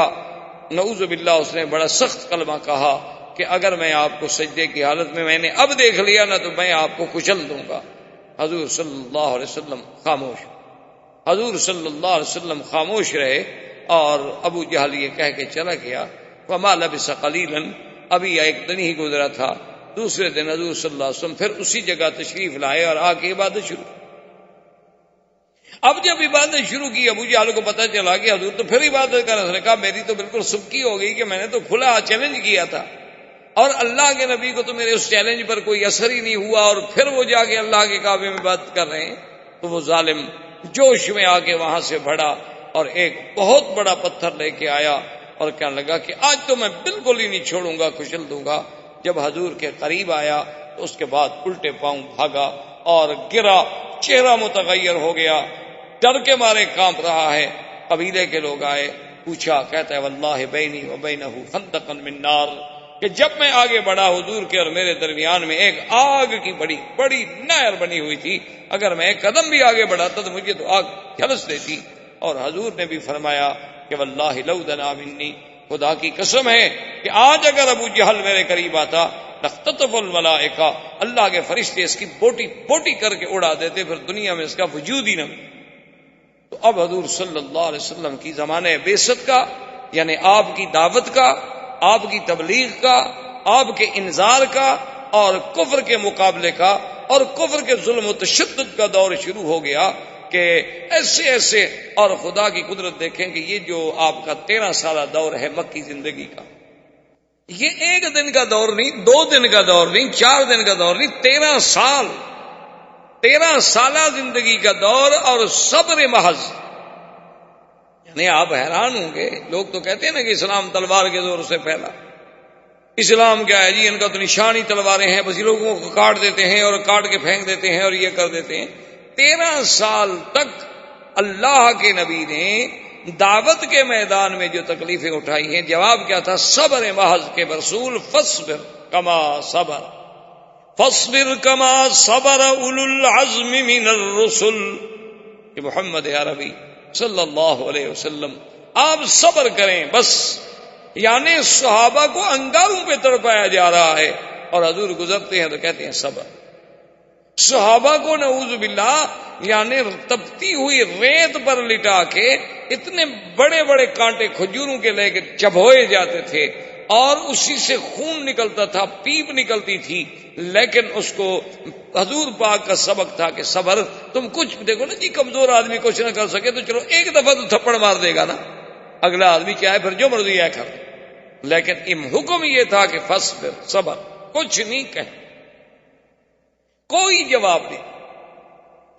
نعوذ باللہ اس نے بڑا سخت کلمہ کہا کہ اگر میں آپ کو سجدے کی حالت میں نے اب دیکھ لیا نہ تو میں آپ کو کچل دوں گا۔ حضور صلی اللہ علیہ وسلم خاموش، حضور صلی اللہ علیہ وسلم خاموش رہے، اور ابو جہل یہ کہہ کے چلا گیا۔ وما لبث قلیلا، ابھی ایک دن ہی گزرا تھا، دوسرے دن حضور صلی اللہ علیہ وسلم پھر اسی جگہ تشریف لائے اور آ کے عبادت شروع۔ اب جب عبادت شروع کی ابو جہل کو پتہ چلا کہ حضور تو پھر عبادت کر رہے، اس نے کہا میری تو بالکل سبکی ہو گئی کہ میں نے تو کھلا چیلنج کیا تھا، اور اللہ کے نبی کو تو میرے اس چیلنج پر کوئی اثر ہی نہیں ہوا، اور پھر وہ جا کے اللہ کے کعبے میں عبادت کر رہے ہیں۔ تو وہ ظالم جوش میں آ کے وہاں سے بڑھا اور ایک بہت بڑا پتھر لے کے آیا اور کہنے لگا کہ آج تو میں بالکل ہی نہیں چھوڑوں گا، کچل دوں گا۔ جب حضور کے قریب آیا تو اس کے بعد الٹے پاؤں بھاگا اور گرا، چہرہ متغیر ہو گیا، ڈر کے مارے کانپ رہا ہے۔ قبیلے کے لوگ آئے، پوچھا، کہتا ہے واللہ بینی و بینہ خندقا من نار، کہ جب میں آگے بڑھا حضور کے اور میرے درمیان میں ایک آگ کی بڑی بڑی نہر بنی ہوئی تھی، اگر میں ایک قدم بھی آگے بڑھاتا تو مجھے تو آگ جھلس دیتی۔ اور حضور نے بھی فرمایا کہ واللہ لو دنا منی، خدا کی قسم ہے کہ آج اگر ابو جہل میرے قریب آتا لختطف الملائکہ، اللہ کے فرشتے اس کی بوٹی بوٹی کر کے اڑا دیتے، پھر دنیا میں اس کا وجود ہی نہ۔ تو اب حضور صلی اللہ علیہ وسلم کی زمانہ بعثت کا، یعنی آپ کی دعوت کا، آپ کی تبلیغ کا، آپ کے انذار کا، اور کفر کے مقابلے کا، اور کفر کے ظلم و تشدد کا دور شروع ہو گیا کہ ایسے ایسے، اور خدا کی قدرت دیکھیں کہ یہ جو آپ کا 13 سالہ دور ہے مکی زندگی کا، یہ ایک دن کا دور نہیں، 2 دن کا دور نہیں، 4 دن کا دور نہیں، 13 سال 13 سالہ زندگی کا دور اور صبر محض. یعنی آپ حیران ہوں گے، لوگ تو کہتے ہیں نا کہ اسلام تلوار کے زور سے پھیلا. اسلام کیا ہے جی، ان کا تو نشانی تلواریں ہیں، بس لوگوں کو کاٹ دیتے ہیں اور کاٹ کے پھینک دیتے ہیں اور یہ کر دیتے ہیں. 13 سال تک اللہ کے نبی نے دعوت کے میدان میں جو تکلیفیں اٹھائی ہیں، جواب کیا تھا؟ صبر محض کے رسول فاصبر کما صبر، فاصبر کما صبر اولو العزم من الرسل. کہ محمد عربی صلی اللہ علیہ وسلم آپ صبر کریں بس. یعنی صحابہ کو انگاروں پہ تڑپایا جا رہا ہے اور حضور گزرتے ہیں تو کہتے ہیں صبر. صحابہ کو نعوذ باللہ یعنی تپتی ہوئی ریت پر لٹا کے اتنے بڑے بڑے کانٹے کھجوروں کے لے کے چبھوئے جاتے تھے اور اسی سے خون نکلتا تھا، پیپ نکلتی تھی، لیکن اس کو حضور پاک کا سبق تھا کہ صبر. تم کچھ دیکھو نا جی، کمزور آدمی کچھ نہ کر سکے تو چلو ایک دفعہ تو تھپڑ مار دے گا نا، اگلا آدمی چاہے پھر جو مرضی ہے کر. لیکن حکم یہ تھا کہ فاصبر، صبر، کچھ نہیں کہ کوئی جواب نہیں.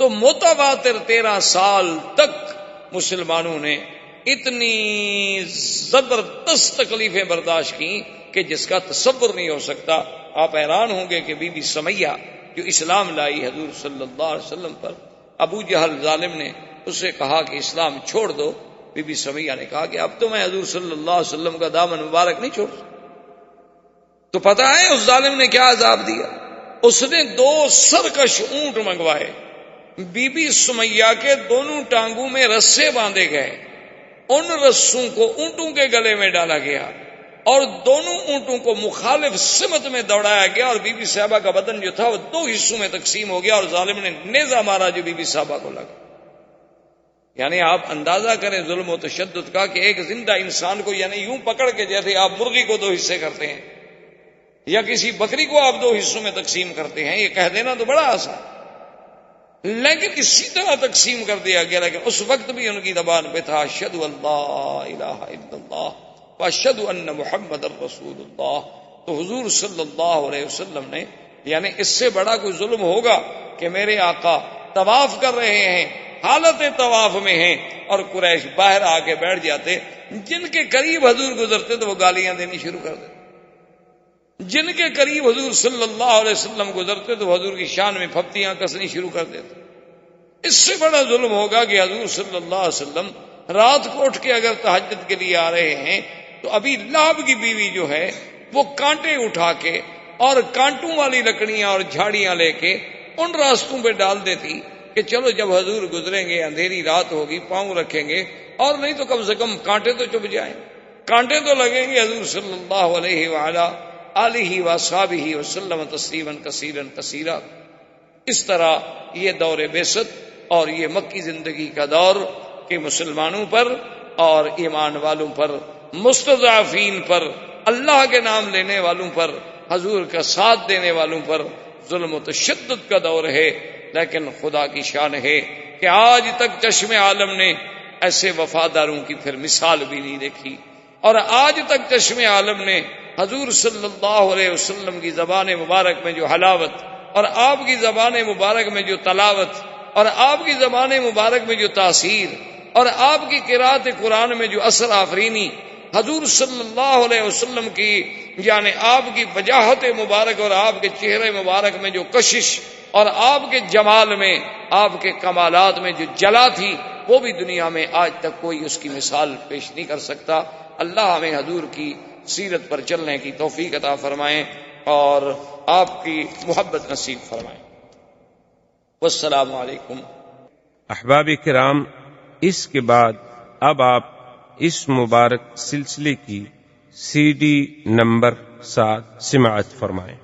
تو متواتر 13 سال تک مسلمانوں نے اتنی زبردست تکلیفیں برداشت کی کہ جس کا تصور نہیں ہو سکتا. آپ حیران ہوں گے کہ بی بی سمیہ جو اسلام لائی حضور صلی اللہ علیہ وسلم پر، ابو جہل ظالم نے اسے کہا کہ اسلام چھوڑ دو. بی بی سمیہ نے کہا کہ اب تو میں حضور صلی اللہ علیہ وسلم کا دامن مبارک نہیں چھوڑ سکتا. تو پتہ ہے اس ظالم نے کیا عذاب دیا؟ اس نے 2 سرکش اونٹ منگوائے. بی بی سمیہ کے دونوں ٹانگوں میں رسے باندھے گئے، ان رسوں کو اونٹوں کے گلے میں ڈالا گیا اور دونوں اونٹوں کو مخالف سمت میں دوڑایا گیا اور بی بی صاحبہ کا بدن جو تھا وہ 2 حصوں میں تقسیم ہو گیا اور ظالم نے نیزہ مارا جو بی بی صاحبہ کو لگا. یعنی آپ اندازہ کریں ظلم و تشدد کا کہ ایک زندہ انسان کو یعنی یوں پکڑ کے جیسے آپ مرغی کو 2 حصے کرتے ہیں یا کسی بکری کو آپ 2 حصوں میں تقسیم کرتے ہیں، یہ کہہ دینا تو بڑا آسان، لیکن اسی طرح تقسیم کر دیا گیا. لیکن اس وقت بھی ان کی زبان پہ تھا اشہد ان لا الہ الا اللہ واشہد ان محمد رسول اللہ. تو حضور صلی اللہ علیہ وسلم نے یعنی اس سے بڑا کوئی ظلم ہوگا کہ میرے آقا طواف کر رہے ہیں، حالت طواف میں ہیں اور قریش باہر آ کے بیٹھ جاتے، جن کے قریب حضور گزرتے تو وہ گالیاں دینی شروع کر دیتے، جن کے قریب حضور صلی اللہ علیہ وسلم گزرتے تو حضور کی شان میں پھپتیاں کسنی شروع کر دیتے. اس سے بڑا ظلم ہوگا کہ حضور صلی اللہ علیہ وسلم رات کو اٹھ کے اگر تہجد کے لیے آ رہے ہیں تو ابھی لہب کی بیوی جو ہے وہ کانٹے اٹھا کے اور کانٹوں والی لکڑیاں اور جھاڑیاں لے کے ان راستوں پہ ڈال دیتی کہ چلو جب حضور گزریں گے اندھیری رات ہوگی پاؤں رکھیں گے اور نہیں تو کم سے کم کانٹے تو چبھ جائیں، کانٹے تو لگیں گے. حضور صلی اللہ علیہ وآلہ آلہ وصحبہ وسلم تسلیما کثیرا کثیرا. اس طرح یہ دور بعثت اور یہ مکی زندگی کا دور کہ مسلمانوں پر اور ایمان والوں پر، مستضعفین پر، اللہ کے نام لینے والوں پر، حضور کا ساتھ دینے والوں پر ظلم و تشدد کا دور ہے. لیکن خدا کی شان ہے کہ آج تک چشم عالم نے ایسے وفاداروں کی پھر مثال بھی نہیں دیکھی، اور آج تک چشم عالم نے حضور صلی اللہ علیہ وسلم کی زبان مبارک میں جو حلاوت اور آپ کی زبان مبارک میں جو تلاوت اور آپ کی زبان مبارک میں جو تاثیر اور آپ کی قرات قرآن میں جو اثر آفرینی، حضور صلی اللہ علیہ وسلم کی یعنی آپ کی وجاہت مبارک اور آپ کے چہرے مبارک میں جو کشش اور آپ کے جمال میں، آپ کے کمالات میں جو جلا تھی، وہ بھی دنیا میں آج تک کوئی اس کی مثال پیش نہیں کر سکتا. اللہ ہمیں حضور کی سیرت پر چلنے کی توفیق عطا فرمائیں اور آپ کی محبت نصیب فرمائیں. والسلام علیکم. احباب کرام، اس کے بعد اب آپ اس مبارک سلسلے کی CD نمبر 7 سماعت فرمائیں.